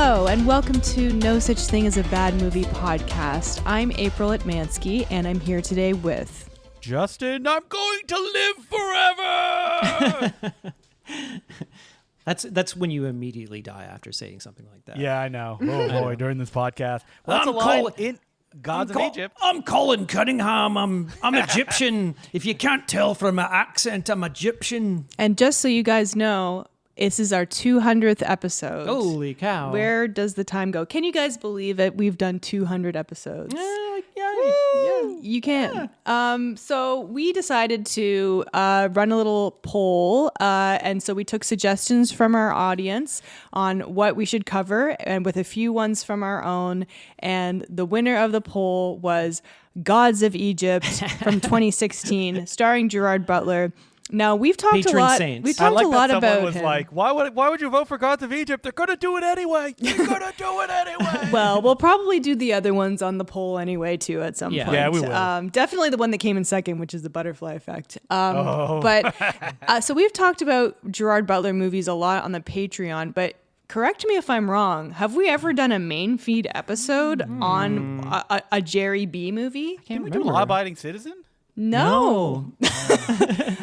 Hello, and welcome to No Such Thing as a Bad Movie podcast. I'm April Atmansky, and I'm here today with... Justin, I'm going to live forever! That's when you immediately die after saying something like that. Yeah, I know. Oh, boy, during this podcast. Well, that's a line in Gods of Egypt. I'm Colin Cunningham. I'm Egyptian. If you can't tell from my accent, I'm Egyptian. And just so you guys know, this is our 200th episode. Holy cow. Where does the time go? Can you guys believe it? We've done 200 episodes. Yeah. You can. So we decided to run a little poll, and so we took suggestions from our audience on what we should cover, and with a few ones from our own. And the winner of the poll was Gods of Egypt from 2016, starring Gerard Butler. Now we've talked Patron a lot. saints. We've talked I like a lot that someone about was him. like, why would you vote for Gods of Egypt? They're going to do it anyway. They're going to do it anyway. Well, we'll probably do the other ones on the poll anyway, too, at some point. Yeah, we will. Definitely the one that came in second, which is the Butterfly Effect. But so we've talked about Gerard Butler movies a lot on the Patreon, but correct me if I'm wrong. Have we ever done a main feed episode on a Gerry B movie? Can we do Law-Abiding Citizen? No.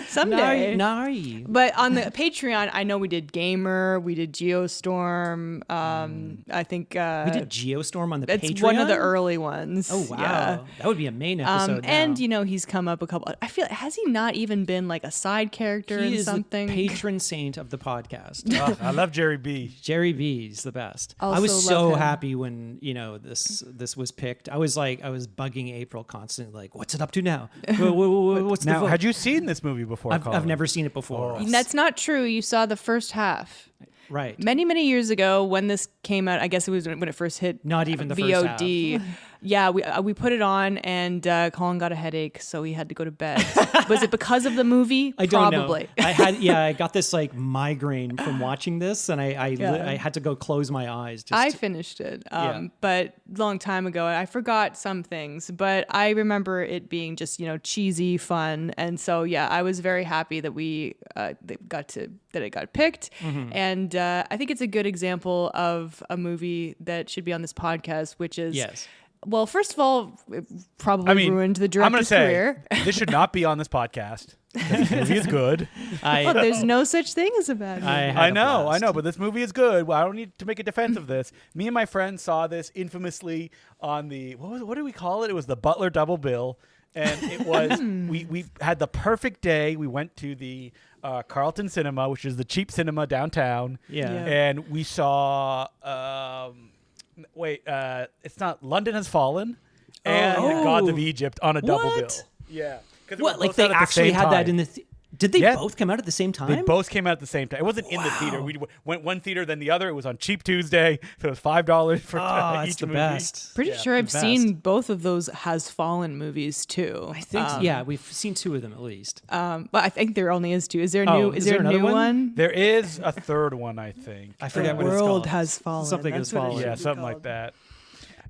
Someday. No. But on the Patreon, I know we did Gamer, we did Geostorm. I think We did Geostorm on the it's Patreon? one of the early ones. Oh, wow. Yeah. That would be a main episode now. And, you know, he's come up a couple. I feel, has he not even been like a side character He in is something? the patron saint of the podcast. Oh, I love Gerry B. Gerry B's the best. Also I was love so him. happy when, this was picked. I was bugging April constantly, like, what's it up to now? What's the Now, vote? had you seen this movie before, I've Colin? never seen it before. That's not true. You saw the first half. Right. Many, many years ago when this came out, I guess it was when it first hit Not even the VOD. first half. Yeah, we put it on and Colin got a headache, so he had to go to bed. Was it because of the movie? I don't Probably. know. I got this like migraine from watching this, and I had to go close my eyes. I finished it, but a long time ago. I forgot some things, but I remember it being just cheesy, fun, and so I was very happy that it got picked, and I think it's a good example of a movie that should be on this podcast, which is Well, first of all, it probably ruined the director's career. This should not be on this podcast. This movie is good. There's no such thing as a bad movie. I know, but this movie is good. Well, I don't need to make a defense of this. Me and my friend saw this infamously on the what do we call it? It was the Butler Double Bill, and it was we had the perfect day. We went to the Carlton Cinema, which is the cheap cinema downtown. And we saw. It's not London Has Fallen and Gods of Egypt on a double bill. Yeah. What? Like they actually had that in the... Did they both come out at the same time? They both came out at the same time. It wasn't in the theater. We went one theater, then the other. It was on Cheap Tuesday, so it was $5 for each it's the movie. best. Pretty sure I've seen both of those Has Fallen movies too. I think we've seen two of them at least. But I think there only is two. Is there a new? Is there a another new one? There is a third one, I think. I forget what it's World called. Has Fallen. Something That's Has what it Fallen. should Yeah, be something called. like that.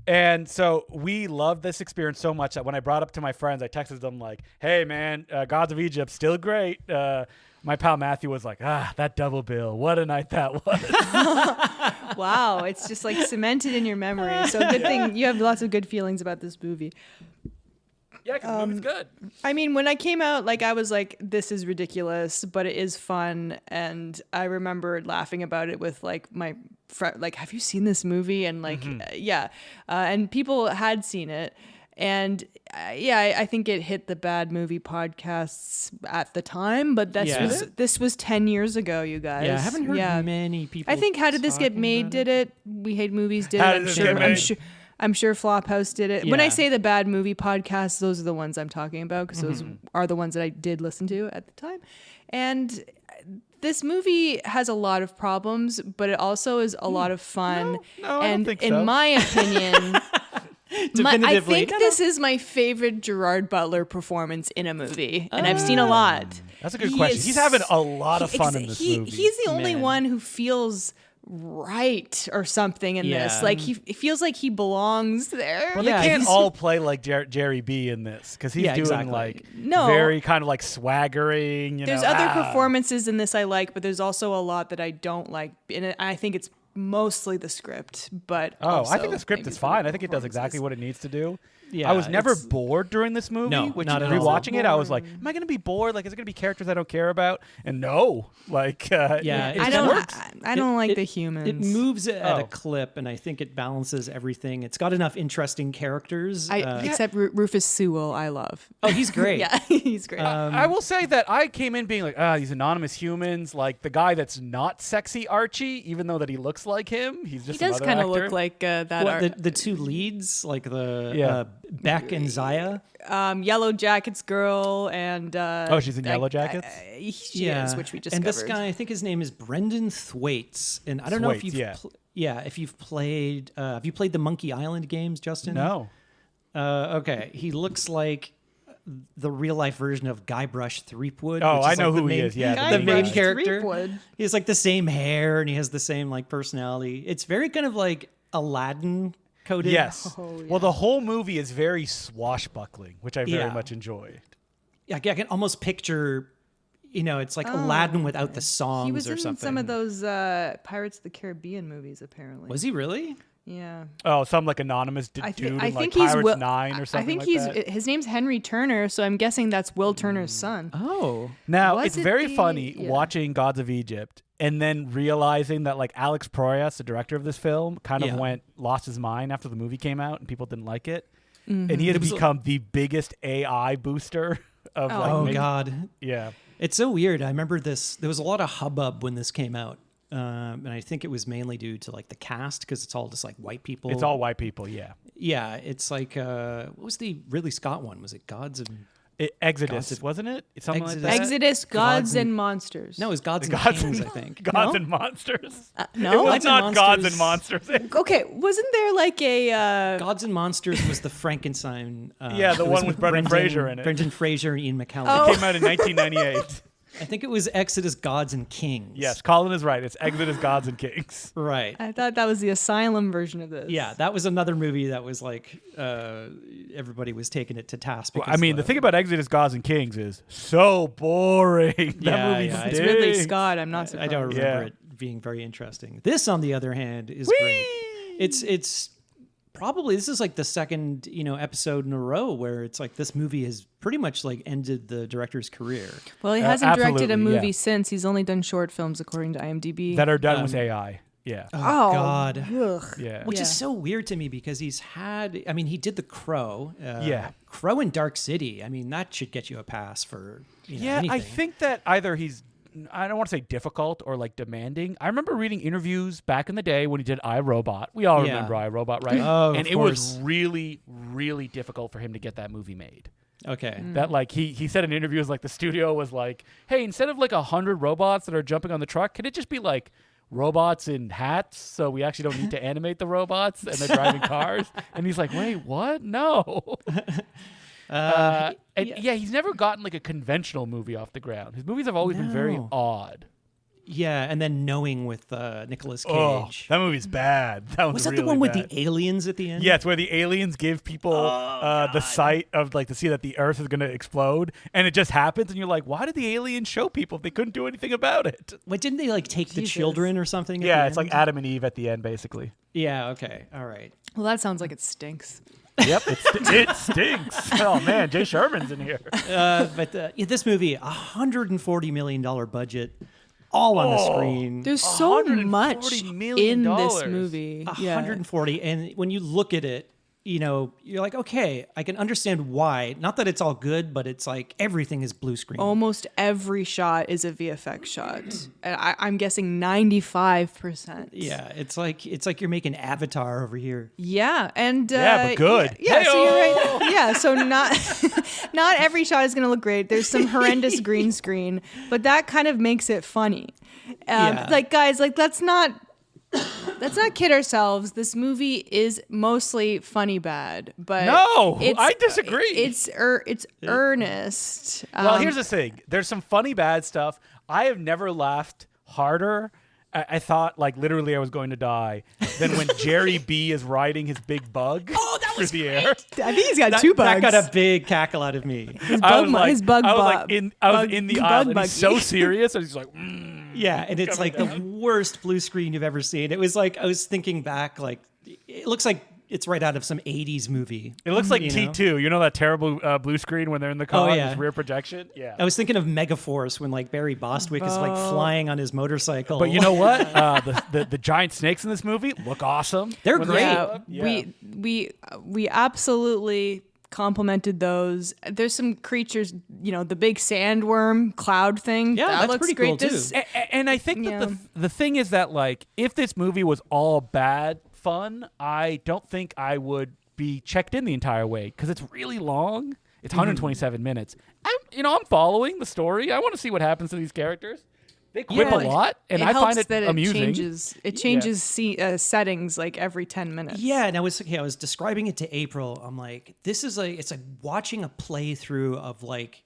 And so we loved this experience so much that when I brought it up to my friends, I texted them like, "Hey, man, Gods of Egypt, still great." My pal Matthew was like, that double bill. What a night that was. Wow, it's just like cemented in your memory. So good thing you have lots of good feelings about this movie. Yeah, because the movie's good. I mean, when I came out, like I was like, this is ridiculous, but it is fun. And I remember laughing about it with like my friend, like, have you seen this movie? And like, and people had seen it. And I think it hit the bad movie podcasts at the time, but this was 10 years ago, you guys. Yeah, I haven't heard many people. I think How Did This Get Made did it. We Hate Movies did How it. Did This Get Made? I'm sure Flophouse did it. When Yeah. I say the bad movie podcasts, those are the ones I'm talking about because those are the ones that I did listen to at the time. And this movie has a lot of problems, but it also is a lot of fun. No, I don't think so. In my opinion... I think this is my favorite Gerard Butler performance in a movie, and I've seen a lot. That's a good question. He's having a lot of fun in this movie. He's the only one who feels right or something in this. Like it feels like he belongs there. Well, they can't all play like Gerry B in this because he's doing like very kind of like swaggering. There's other performances in this I like, but there's also a lot that I don't like, and I think it's mostly the script, but I think also the script maybe is for fine. the I think it does exactly what it needs to do. Yeah, I was never it's- bored during this movie. No, which not at all. rewatching it, I was like, "Am I going to be bored? Like, is it going to be characters I don't care about?" And no, like, Yeah, it it I just don't. works. I don't like It- the humans. It moves at Oh. a clip, and I think it balances everything. It's got enough interesting characters. Except Rufus Sewell, I love. Oh, he's great. Yeah, he's great. I will say that I came in being like, these anonymous humans, like the guy that's not sexy Archie, even though that he looks like him. He's he just does kind of look like that. The two leads, like the Yeah. Beck and Zaya. Yellow Jackets girl and she's in Yellow Jackets? She is, which we discovered. And this guy, I think his name is Brendan Thwaites, and I don't know if Thwaites, you've yeah. if you've played have you played the Monkey Island games, Justin? No. Okay, he looks like the real life version of Guybrush Threepwood. Oh, which I is know like who the he main- is. Yeah, the main main guy. character. Threepwood. He has like the same hair and he has the same like personality. It's very kind of like Aladdin coded. Yes. Oh, yeah. Well, the whole movie is very swashbuckling, which I very Yeah. much enjoy. I can almost picture, it's like Aladdin without the songs He was or in something. some of those Pirates of the Caribbean movies, apparently. Was he really? Yeah. Oh, some like anonymous dude I in think like he's Pirates Will, 9 or something I think like he's that. his name's Henry Turner, so I'm guessing that's Will Turner's son. Oh. Now, Was it's it very the- funny yeah. watching Gods of Egypt and then realizing that like Alex Proyas, the director of this film, kind of Yeah. lost his mind after the movie came out and people didn't like it. Mm-hmm. And he had It was become the biggest AI booster of like Oh, making- God. Yeah. It's so weird. I remember this. There was a lot of hubbub when this came out. And I think it was mainly due to like the cast because it's all just like white people. It's all white people, yeah. Yeah. It's like, what was the Ridley Scott one? Was it Gods and... Exodus, Gods of- wasn't it? It's something Exodus. like that. Exodus, Gods Gods and and- Monsters. No, it was Gods and Gods Kings, and- I think. Gods No? and Monsters. No, It was Gods and not Gods and Monsters. Monsters. Okay, wasn't there like a Gods and Monsters was the Frankenstein. Yeah, the it was one with Brendan Fraser in it. Brendan Fraser and Ian McKellen. Oh. Came out in 1998. I think it was Exodus, Gods and Kings. Yes, Colin is right. It's Exodus, Gods and Kings. Right. I thought that was the Asylum version of this. Yeah, that was another movie that was like everybody was taking it to task. Well, Because I mean, the thing about Exodus, Gods and Kings is so boring. That Yeah, movie yeah, It's stinks. Ridley Scott. I'm not I surprised. don't remember Yeah. it being very interesting. This, on the other hand, is Whee! great. It's probably this is like the second episode in a row where it's like this movie has pretty much like ended the director's career. Well, he hasn't directed a absolutely, movie yeah. since. He's only done short films, according to IMDb. That are done with AI. Yeah. oh God. ugh. Yeah. Which Yeah. is so weird to me because he did The Crow. Yeah. Crow and Dark City. I mean, that should get you a pass for Yeah, anything. I think that either I don't want to say difficult or like demanding. I remember reading interviews back in the day when he did iRobot. We all Yeah. remember iRobot, right? Oh, and of it was course. really, really difficult for him to get that movie made. Okay. That like he said in interviews like the studio was like, hey, instead of like 100 robots that are jumping on the truck, can it just be like robots in hats so we actually don't need to animate the robots and they're driving cars? And he's like, wait, what? No. And yeah, he's never gotten like a conventional movie off the ground. His movies have always been very No. odd. Yeah, and then Knowing with Nicolas Cage. Oh, that movie's bad. That was that really the one with bad. the aliens at the end? Yeah, it's where the aliens give people the sight of like to see that the Earth is going to explode, and it just happens, and you're like, why did the aliens show people if they couldn't do anything about it? Wait, didn't they like take the Jesus. children or something? at Yeah, the it's like end? Adam and Eve at the end, basically. Yeah. Okay. All right. Well, that sounds like it stinks. Yep, it stinks. Oh man, Jay Sherman's in here. But this movie, $140 million budget, all on the screen. There's so $140 much million. in this movie. Yeah. 140, and when you look at it, you're like, okay, I can understand why. Not that it's all good, but it's like everything is blue screen. Almost every shot is a VFX shot. And I'm guessing 95%. Yeah, it's like you're making Avatar over here. Yeah, and Yeah, but good. Yeah, so you're Hey-o! right. Yeah, so not every shot is gonna look great. There's some horrendous green screen, but that kind of makes it funny. Yeah. Like guys, like let's not kid ourselves. This movie is mostly funny bad, but No, I disagree. It's earnest. Well, here's the thing. There's some funny bad stuff. I have never laughed harder. I thought like literally I was going to die than when Gerry B is riding his big bug through the air. I think he's got two bugs. That got a big cackle out of me. his bug I was bug in the bug aisle and buggy. he's so serious and he's like, Yeah, and it's like the worst blue screen you've ever seen. It was like, I was thinking back, like, it looks like it's right out of some 80s movie. It looks like T2. You know that terrible blue screen when they're in the car and it's rear projection? Yeah. I was thinking of Megaforce when like Barry Bostwick is like flying on his motorcycle. But you know what? The giant snakes in this movie look awesome. They're When great. Yeah, we absolutely complimented those. There's some creatures, the big sandworm cloud thing. Yeah, that that's looks pretty great. cool, too. This- And I think that the thing is that, like, if this movie was all bad fun, I don't think I would be checked in the entire way because it's really long. It's 127 minutes. I'm following the story. I want to see what happens to these characters. They quip a lot, and I find it amusing. It changes settings like every 10 minutes. Yeah, and I was describing it to April. I'm like, it's like watching a playthrough of like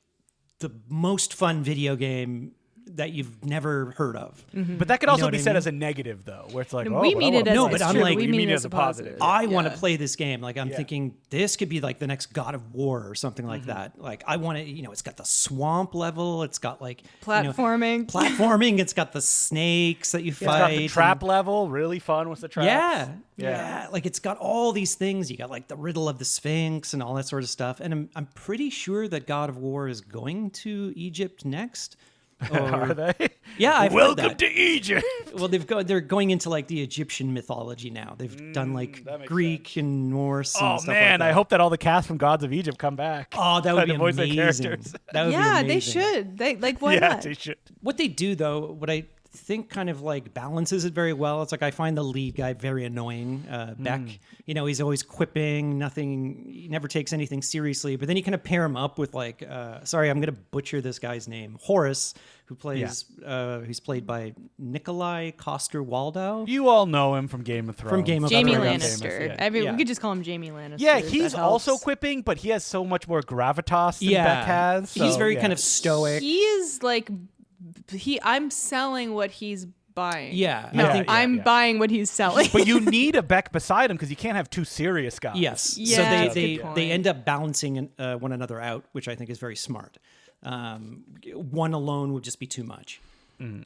the most fun video game that you've never heard of. But that could also be said as a negative, though, where it's like, we mean it as No, but I'm like, we you mean mean it it as as a positive. I want to play this game. Like, I'm thinking this could be like the next God of War or something like that. Like, I want to, it's got the swamp level. It's got like Platforming. Platforming. It's got the snakes that you fight. It's got the trap level, really fun with the traps. Yeah. Like, it's got all these things. You got like the riddle of the Sphinx and all that sort of stuff. And I'm pretty sure that God of War is going to Egypt next. Are they? Yeah, I've heard Welcome that. to Egypt. Well, they're going into like the Egyptian mythology now. They've done like Greek and Norse. And Oh stuff man, like that. I hope that all the cast from Gods of Egypt come back. Oh, that would be to voice their amazing. characters. That would be Yeah, amazing. they should. They why Yeah, not? they should. What they do though, what I think kind of like balances it very well. It's like I find the lead guy very annoying. Beck, he's always quipping, he never takes anything seriously. But then you kind of pair him up with like, sorry, I'm going to butcher this guy's name, Horace, who plays, he's played by Nikolai Coster-Waldau. You all know him from Game of Thrones. From Game of Jamie Thrones. Lannister. Yeah. We could just call him Jamie Lannister. Yeah, if he's that also helps. quipping, but he has so much more gravitas than Beck has. He's so, very yeah. kind of stoic. He is like I'm selling what he's buying. Yeah, No, I think I'm buying what he's selling. But you need a Beck beside him because you can't have two serious guys. Yes. Yeah, so that's a they good point. end up balancing one another out, which I think is very smart. One alone would just be too much. And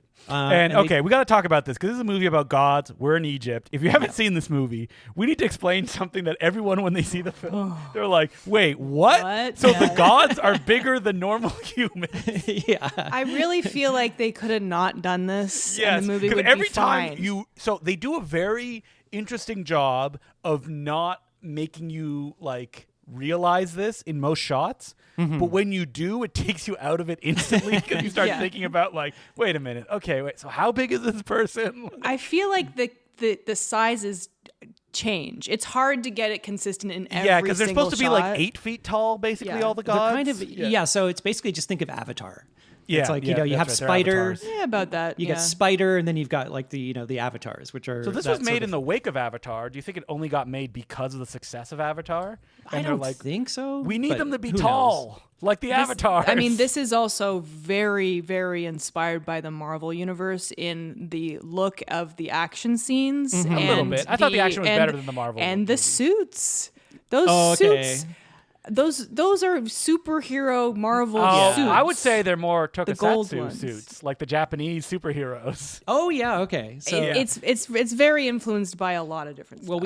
okay, we got to talk about this because this is a movie about gods. We're in Egypt. If you haven't seen this movie, we need to explain something that everyone, when they see the film, they're like, wait, what? So the gods are bigger than normal humans. Yeah. I really feel like they could have not done this. Yes, and the movie 'cause would every be time fine. so they do a very interesting job of not making you like realize this in most shots. But when you do, it takes you out of it instantly because you start Yeah. thinking about like, wait a minute, okay, wait, so how big is this person? I feel like the sizes change. It's hard to get it consistent in every Yeah, because they're single supposed to be shot. like 8 feet tall, basically, Yeah. all the They're gods. kind of so it's basically just think of Avatar. Yeah, It's like, yeah, you have that's right, they're Spider, avatars. Yeah, about that. you got Spider, and then you've got like the avatars, which are So this was made in the wake of Avatar. Do you think it only got made because of the success of Avatar? I And don't they're like, think so. we need but them to be who tall, like the Avatars. I mean, this is also very, very inspired by the Marvel universe in the look of the action scenes. And A little bit. I thought the action was better than the Marvel And the movies. suits. Those Oh, okay. suits. Those are superhero Marvel Oh, suits. I would say they're more The gold tokusatsu ones. suits, like the Japanese superheroes. knows? Oh yeah, okay. So it's very influenced by a lot of different stuff.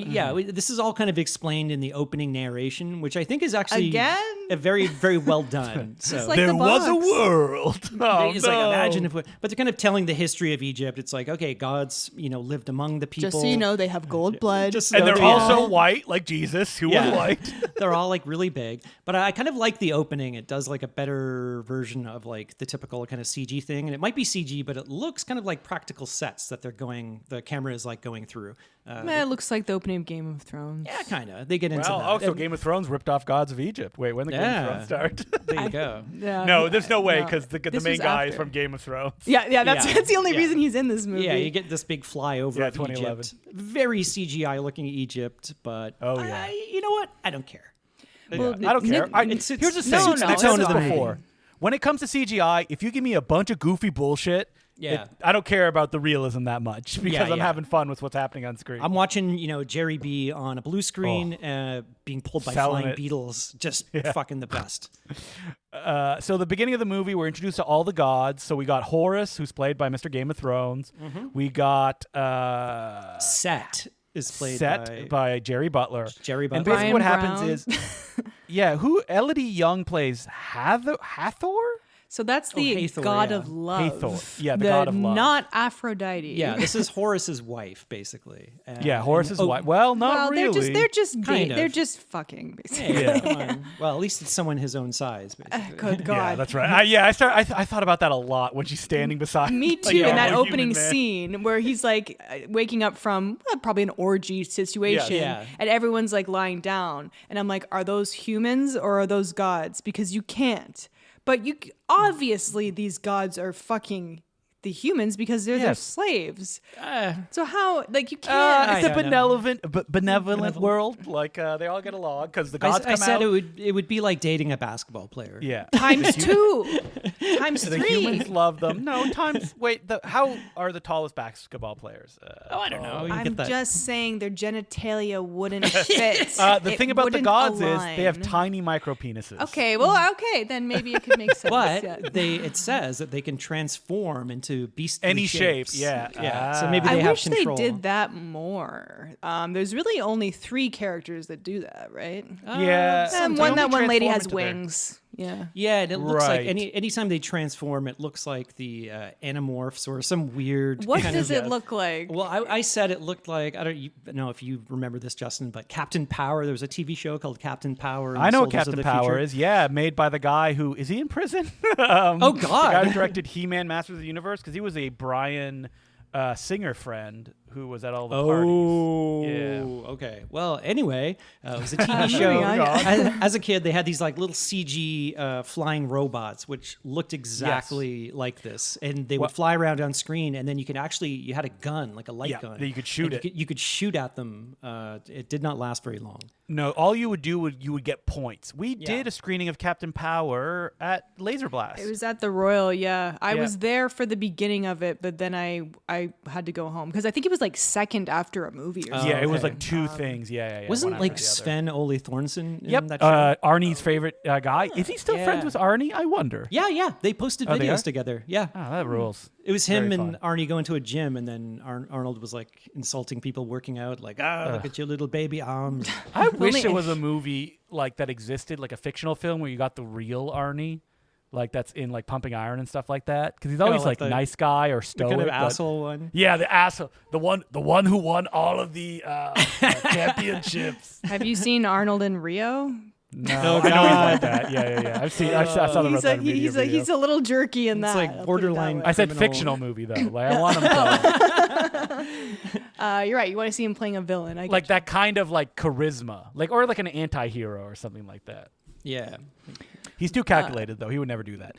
this is all kind of explained in the opening narration, which I think is actually Again? a very, very well done. So like there the was a box. world. Oh, it's like, imagine if, but they're kind of telling the history of Egypt. It's like, okay, gods, lived among the people. Just so you know, they have gold blood. Just And so they're they- also white, like Jesus, who was white. They're all like really big. But I kind of like the opening. It does like a better version of like the typical kind of CG thing. And it might be CG, but it looks kind of like practical sets that the camera is like going through. Man, it looks like the opening of Game of Thrones. Yeah, kind of. They get into Well, that. also Game of Thrones ripped off Gods of Egypt. Wait, when did Game of Thrones start? There you go. Yeah. No, there's no way No. because the This main was guy is after. from Game of Thrones. Yeah, that's Yeah. that's the only Yeah. reason he's in this movie. Yeah, you get this big flyover Yeah, of 2011. Egypt. Very CGI looking Egypt, but Oh, yeah. you know what? I don't care. Well, I don't care. it's- Here's the no, thing. no, I've it's said this fine. before. When it comes to CGI, if you give me a bunch of goofy bullshit, Yeah. I don't care about the realism that much because I'm yeah. having fun with what's happening on screen. I'm watching, Gerry B on a blue screen being pulled by Selling flying it. beetles. Just fucking the best. So the beginning of the movie, we're introduced to all the gods. So we got Horus, who's played by Mr. Game of Thrones. We got Set is played by Gerry Butler. Gerry Butler. And basically Brian what Brown. happens is, who Elodie Young plays Hathor? So that's the Hathor, god yeah. of love. Hathor. Yeah, the god of love. Not Aphrodite. Yeah, this is Horus's wife, basically. Horus's wife. Well, not Well, really. they're just Kind of. they're just fucking basically. Yeah, come on. Well, at least it's someone his own size, basically. Good God. Yeah, that's right. I thought about that a lot when she's standing beside. Me like, too. a In that normal opening human man. scene where he's like waking up from probably an orgy situation, Yeah. and everyone's like lying down, and I'm like, are those humans or are those gods? Because you can't. But obviously these gods are fucking the humans because they're their slaves. So how you can't? It's a benevolent world. Like they all get along because the gods I come said out. it would be like dating a basketball player. Yeah. Times two, times The three. humans love them. No, times. Wait, how are the tallest basketball players? I don't know. You I'm get that. just saying their genitalia wouldn't fit. The It thing about the wouldn't gods align. is they have tiny micro penises. Okay, then maybe it could make sense. But yeah. it says that they can transform into beastly Any shape, shapes. yeah. Yeah. So Ah. maybe I they have wish control. they did that more. There's really only 3 characters that do that, right? Yeah. And They that only one lady transform has into their- wings. Yeah. Yeah, and it looks like Right. anytime they transform, it looks like the Animorphs or some weird. What kind does of, it look like? Well, I said it looked like I don't know if you remember this, Justin, but Captain Power. There was a TV show called Captain Power. and I know what Soldiers of Captain the Power Future. is. Yeah, made by the guy who is he in prison? Oh, the God. guy who directed He-Man, Masters of the Universe, because he was a Bryan Singer friend who was at all the parties. Oh, Yeah. okay. Well, anyway, it was a TV Moving show. on. As a kid, they had these like little CG flying robots, which looked exactly like this, and they would fly around on screen. And then you had a gun, like a light gun, that you could shoot and it. You could shoot at them. It did not last very long. No, all you would do you would get points. We did a screening of Captain Power at Laser Blast. It was at the Royal, yeah. I Yeah. was there for the beginning of it, but then I had to go home because I think it was like second after a movie or something. Yeah, it was okay. like 2 things. Yeah. Wasn't one like after the other. Sven Ole Thornson in Yep, that show? Arnie's favorite guy. Is he still friends Yeah. with Arnie? I wonder. Yeah. They posted Oh, they are? videos together. Yeah. Oh, that rules. It was him Very and fun. Arnie going to a gym, and then Arnold was like insulting people working out, like, look at your little baby arms. I wish Only- there was a movie like that existed, like a fictional film where you got the real Arnie, like that's in like Pumping Iron and stuff like that, because he's always like like the- nice guy or The stoic. kind of but- asshole one. Yeah, the asshole, the one who won all of the championships. Have you seen Arnold in Rio? No, Oh, I know he's God. like that. Yeah. I saw the He's he's a little jerky in that. It's like I'll put it borderline- that way. I said criminal. fictional movie though. Like I want him to You're right. You want to see him playing a villain. I like get that kind of like charisma, like or like an anti-hero or something like that. Yeah. He's too calculated, though. He would never do that.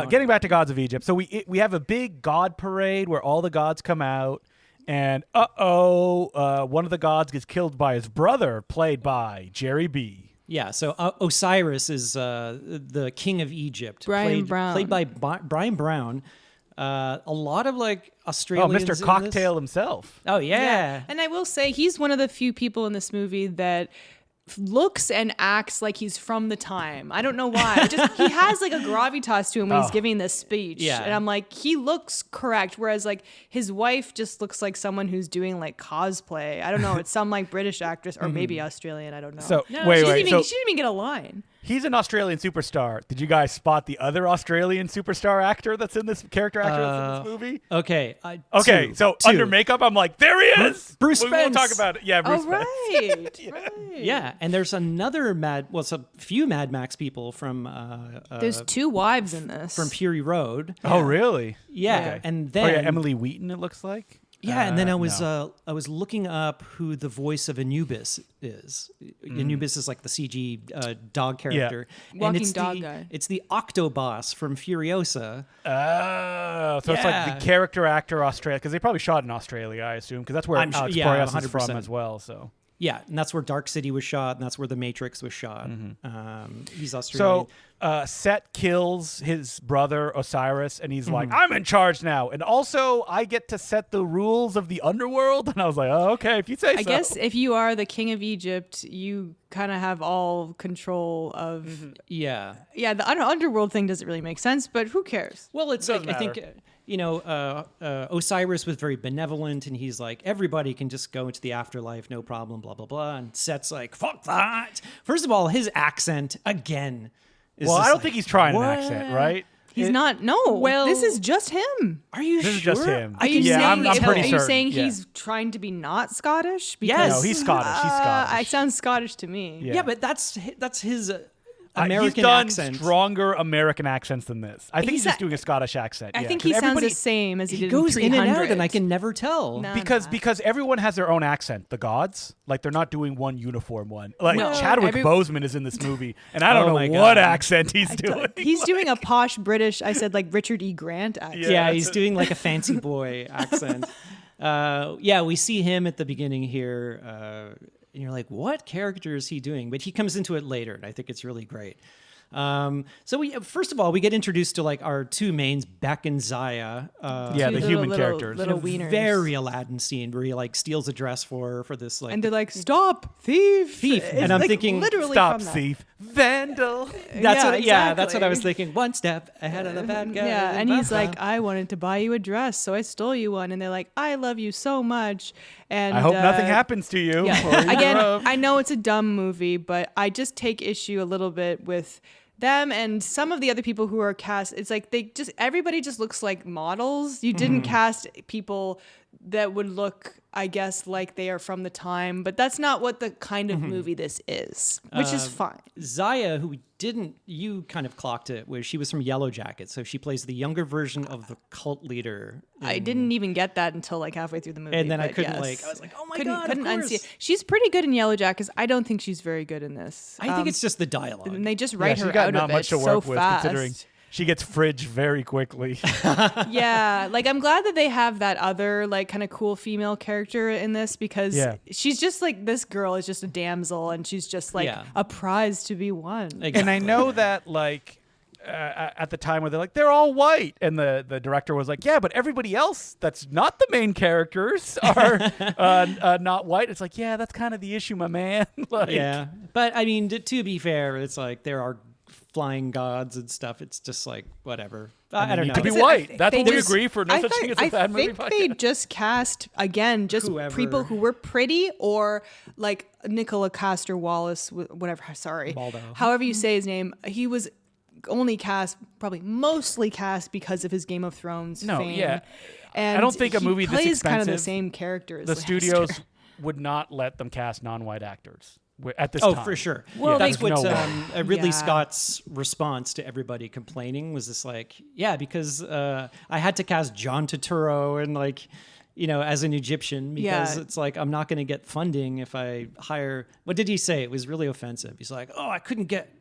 Getting back to Gods of Egypt. So we have a big god parade where all the gods come out, and one of the gods gets killed by his brother, played by Gerry B. Yeah, so Osiris is the king of Egypt. Brian Brown. Played by Brian Brown. A lot of like Oh, Australians. Mr. in Cocktail this. himself. Oh, yeah. And I will say he's one of the few people in this movie that looks and acts like he's from the time. I don't know why. He has like a gravitas to him when he's giving this speech. Yeah. And I'm like, he looks correct. Whereas like his wife just looks like someone who's doing like cosplay. I don't know. It's some like British actress or maybe Australian. I don't know. So, No, wait, she wait, didn't so- even get a line. He's an Australian superstar. Did you guys spot the other Australian superstar actor that's in this character actor that's in this movie? Okay. Okay, two. under makeup, I'm like, there he is. Bruce we won't talk Spence. about it. Yeah, Bruce Oh, Spence. right. Yeah, and there's a few Mad Max people from There's 2 wives in this. from Fury Road. Oh, really? Yeah, Okay. and Oh, then yeah, Emily Wheaton, it looks like. Yeah, and then I no. was looking up who the voice of Anubis is. Anubis is like the CG dog character. And Walking it's dog the, guy. It's the Octoboss from Furiosa. Oh, so it's like Yeah. the character actor Australia, because they probably shot in Australia, I assume, because that's where I'm Alex yeah, Proyas is from 100%. as well. So Yeah, and that's where Dark City was shot, and that's where The Matrix was shot. He's So Australian. Set kills his brother Osiris, and he's like, I'm in charge now. And also, I get to set the rules of the underworld. And I was like, oh, okay, if you say so. I guess if you are the king of Egypt, you kind of have all control of... Yeah. Yeah, the underworld thing doesn't really make sense, but who cares? Well, it's Doesn't like, I think... matter. Osiris was very benevolent, and he's like, everybody can just go into the afterlife, no problem, blah, blah, blah. And Set's like, fuck that. First of all, his accent, again, is Well, just I don't like, think he's trying what? an accent, right? He's not. No. Well- this is just him. Are you This is sure? just him. Are you Yeah, saying? I'm pretty are you certain, saying yeah. he's trying to be not Scottish? Yes. No, he's Scottish. He's Scottish. It sounds Scottish to me. Yeah, but that's his He's American done accent. stronger American accents than this. I think he's just doing a Scottish accent. I yeah, think 'cause he sounds everybody- the same as he He did goes in in 300. and out, and I can never tell. No. because everyone has their own accent. The gods, like they're not doing one uniform one. Like No. Chadwick Boseman is in this movie, and I don't Oh my know what God. accent he's doing. He's doing a posh British. I said like Richard E. Grant accent. Yeah, that's he's doing like a fancy boy accent. We see him at the beginning here, and you're like, what character is he doing? But he comes into it later, and I think it's really great. So we first of all we get introduced to like our two mains, Beck and Zaya. Yeah, the Two human little characters. little in a wieners. very Aladdin scene where he like steals a dress for this like And they're like, "Stop, thief!" Thief. It's And I'm like thinking, literally Stop, from that. thief, vandal. that's Yeah, that's what I was exactly. thinking. One step ahead of the bad guy. Yeah, and he's like, "I wanted to buy you a dress, so I stole you one." And they're like, "I love you so much." And I hope nothing happens to you. Yeah. or you Again, grow up. I know it's a dumb movie, but I just take issue a little bit with them and some of the other people who are cast. It's like everybody just looks like models. You didn't cast people that would look, I guess, like they are from the time, but that's not what the kind of movie this is, which is fine. Zaya, who you kind of clocked it, where she was from Yellow Jacket, so she plays the younger version of the cult leader. I didn't even get that until like halfway through the movie. And then I but couldn't yes. I was like, oh my couldn't, God, couldn't of course. unsee it. She's pretty good in Yellow Jackets. I don't think she's very good in this. I think it's just the dialogue. and they just Yeah, write she's her got out not of it much to so work with, fast. considering she gets fridge very quickly. Yeah, like I'm glad that they have that other like kind of cool female character in this because Yeah. she's just like this girl is just a damsel and she's just like Yeah. a prize to be won. And I know that like at the time where they're like they're all white, and the director was like, yeah, but everybody else that's not the main characters are not white. It's like, yeah, that's kind of the issue, my man. Like, Yeah, but I mean, to be fair, it's like there are flying gods and stuff. It's just like whatever. I don't need know. to be Is it- white. That's they what we just- agree for. No such thing as a bad movie think they podcast. just cast again just Whoever. people who were pretty or like Nicola Castor Wallace, whatever. Sorry, Baldo. however you say his name. He was only cast, probably mostly cast because of his Game of Thrones No, fame. yeah. And I don't think a he movie this plays kind of the expensive, same character as The Lannister. studios would not let them cast non-white actors at this Oh, time. for sure. Well, That's there's what no way. Ridley Yeah. Scott's response to everybody complaining was this like, yeah, because I had to cast John Turturro and like, as an Egyptian because Yeah. it's like I'm not going to get funding if I hire. What did he say? It was really offensive. He's like, oh, I couldn't get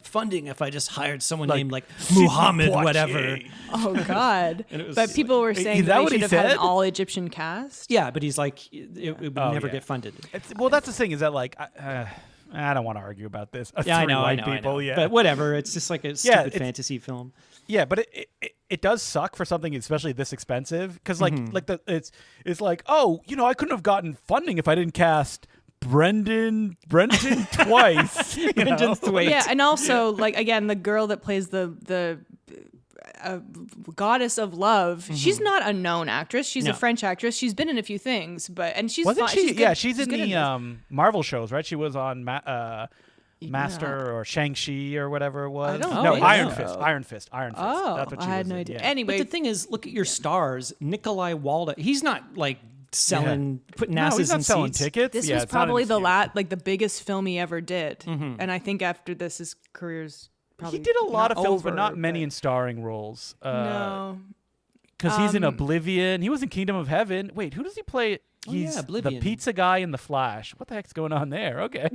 funding if I just hired someone named like Muhammad Poitier. whatever. Oh God! it was But people were Is saying that that what they he should have had said? an all Egyptian cast. Yeah, but he's like, it would never yeah. get funded. Well, that's the thing is that like I don't want to argue about this. Yeah, I Three know, white I people, know. yeah. But whatever. It's just like a stupid fantasy film. Yeah, but it does suck for something especially this expensive because like it's like, oh, I couldn't have gotten funding if I didn't cast Brendan twice. Brendan Thwaites. Yeah, and also like again, the girl that plays the goddess of love. She's not a known actress. She's No. a French actress. She's been in a few things, and she's Wasn't fine. she? She's good. Yeah, she's in good the this. Marvel shows, right? She was on Master or Shang-Chi or whatever it was. I don't no, think Iron so. Fist. Iron Fist. Oh, That's what she I had was no in, idea. yeah. Anyway, But the thing is, look at your stars. Nikolai Walda. He's not like selling, putting No, asses he's not in selling seats. tickets. this Yeah, was it's not an probably the excuse. the biggest film he ever did, and I think after this, his career's probably He did a lot of films, but over, not many in starring roles. No, Because he's in Oblivion. He was in Kingdom of Heaven. Wait, who does he play? Oh, yeah, He's the Oblivion. pizza guy in The Flash. What the heck's going on there? Okay.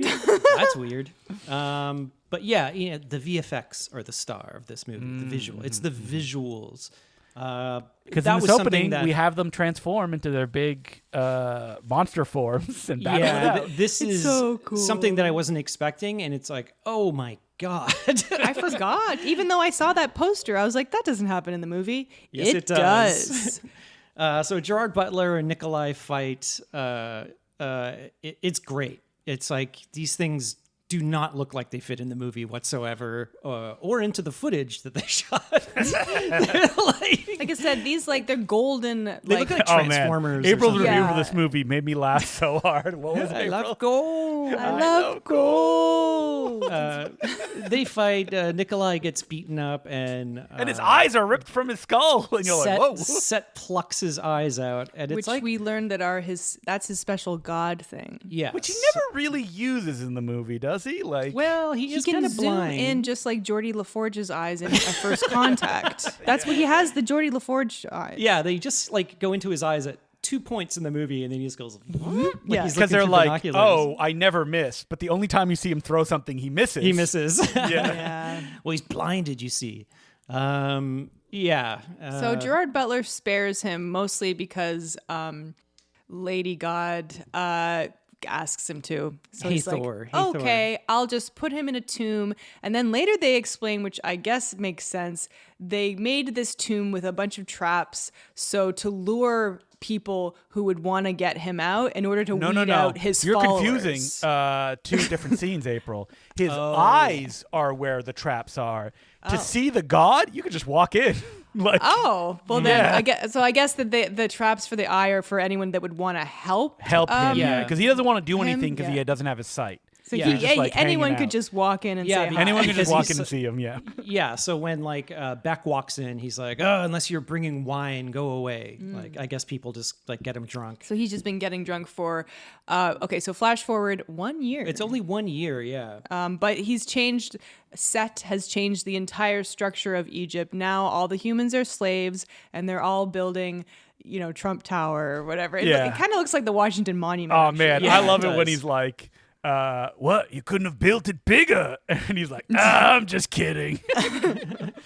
That's weird. But yeah, the VFX are the star of this movie. The visual. It's the visuals. Because in this opening, we have them transform into their big monster forms and battle it out. This is so cool. something that I wasn't expecting, and it's like, oh my God. I forgot. Even though I saw that poster, I was like, that doesn't happen in the movie. Yes, it does. So Gerard Butler and Nikolai fight. It's great. It's like these things do not look like they fit in the movie whatsoever, or into the footage that they shot. Like I said, these they're golden. They look like Transformers. April's review for this movie made me laugh so hard. What was I April? love gold. I love gold. They fight. Nikolai gets beaten up, and his eyes are ripped from his skull, and you're like, "Whoa!" Set plucks his eyes out, and Which it's like we learned that that's his special god thing. yeah, which he never really uses in the movie, does he? Like, well, he is He kind can of zoom blind. in just like Geordie LaForge's eyes in At First Contact. That's what he has, the Geordie LaForge eyes. Yeah, they just go into his eyes at 2 points in the movie, and then he just goes, what? Yeah. He's because looking they're through like, binoculars. "Oh, I never miss," but the only time you see him throw something, he misses. He misses. Yeah. Well, he's blinded, you see. Yeah. So Gerard Butler spares him mostly because Lady God asks him to. So Hey, he's Thor. like, Hey, okay, I'll just put him in a tomb. And then later they explain, which I guess makes sense, they made this tomb with a bunch of traps so to lure people who would want to get him out in order to weed out his You're followers. confusing two different scenes, April. His eyes are where the traps are. To see the god, you could just walk in. Like, Oh, well then I guess that the traps for the eye are for anyone that would want to help him, Yeah. because he doesn't want to do him, anything because yeah. he doesn't have his sight. So Yeah. Just, like, anyone hanging could out. just walk in and Yeah, say hi. Anyone can just Because walk he's in and see him. Yeah. Yeah, so when Beck walks in, he's like, "Oh, unless you're bringing wine, go away." Like, I guess people just get him drunk. So he's just been getting drunk for, so flash forward 1 year. It's only 1 year, yeah. But Set has changed the entire structure of Egypt. Now all the humans are slaves and they're all building, Trump Tower or whatever. It kind of looks like the Washington Monument. Oh, actually. man. Yeah, I love it it when does. he's like, what? You couldn't have built it bigger? And he's like, I'm just kidding.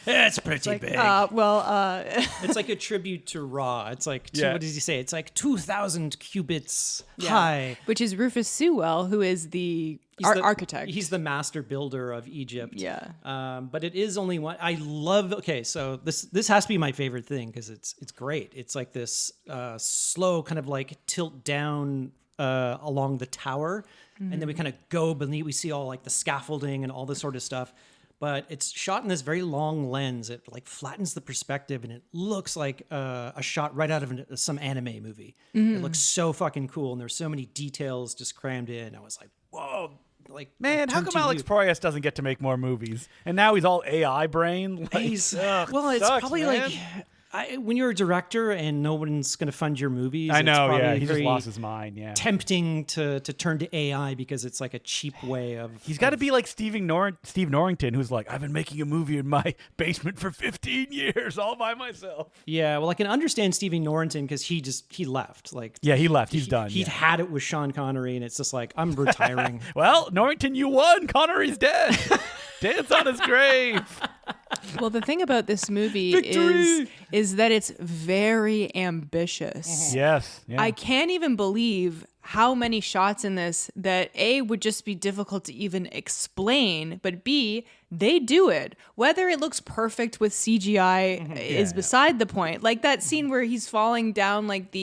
It's pretty big. It's like a tribute to Ra. It's like, what does he say? It's like 2,000 cubits high. Which is Rufus Sewell, who is the architect. He's the master builder of Egypt. Yeah. But it is only one. I love. Okay, so this has to be my favorite thing because it's great. It's like this slow kind of like tilt down along the tower, and then we kind of go beneath. We see all like the scaffolding and all this sort of stuff. But it's shot in this very long lens. It like flattens the perspective, and it looks like a shot right out of some anime movie. It looks so fucking cool, and there's so many details just crammed in. I was like, whoa. Like, Man, how turned come to Alex you. Proyas doesn't get to make more movies? And now he's all AI brain. Like, He's ugh, well, it's sucks, probably man. when you're a director and no one's going to fund your movies. I it's know, probably yeah. He just very lost his mind, yeah. tempting to turn to AI because it's like a cheap way of. He's got to be like Steve Norrington, who's like, I've been making a movie in my basement for 15 years all by myself. Yeah, well, I can understand Stevie Norrington because he left. Like, Yeah, he left. He's done. He'd yeah. had it with Sean Connery, and it's just like, I'm retiring. Well, Norrington, you won. Connery's dead. Dance on his grave. Well, the thing about this movie Victory! is that it's very ambitious. Yes. Yeah. I can't even believe how many shots in this that A, would just be difficult to even explain, but B, they do it. Whether it looks perfect with CGI is beside the point. Like that scene where he's falling down like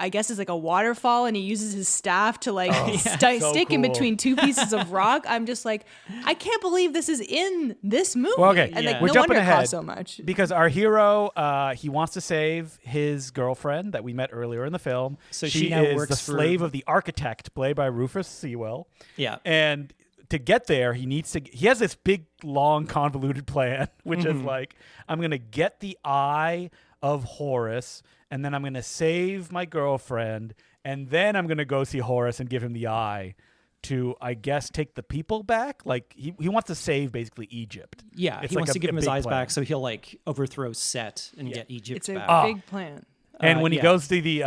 I guess it's like a waterfall, and he uses his staff to like so stick in cool. between two pieces of rock. I'm just like, I can't believe this is in this movie. Well, okay. And like, We're no jumping wonder it ahead cost so much. because our hero, he wants to save his girlfriend that we met earlier in the film. So she she now is works the for- slave of the architect, played by Rufus Sewell. Yeah. And to get there, he has this big, long, convoluted plan, which is like, I'm going to get the eye of Horus, and then I'm going to save my girlfriend, and then I'm going to go see Horus and give him the eye to, I guess, take the people back. Like, he wants to save, basically, Egypt. Yeah, It's he like wants to give him his big eyes plan. back, so he'll like overthrow Set and get Egypt It's a back. big plan. And when he goes to the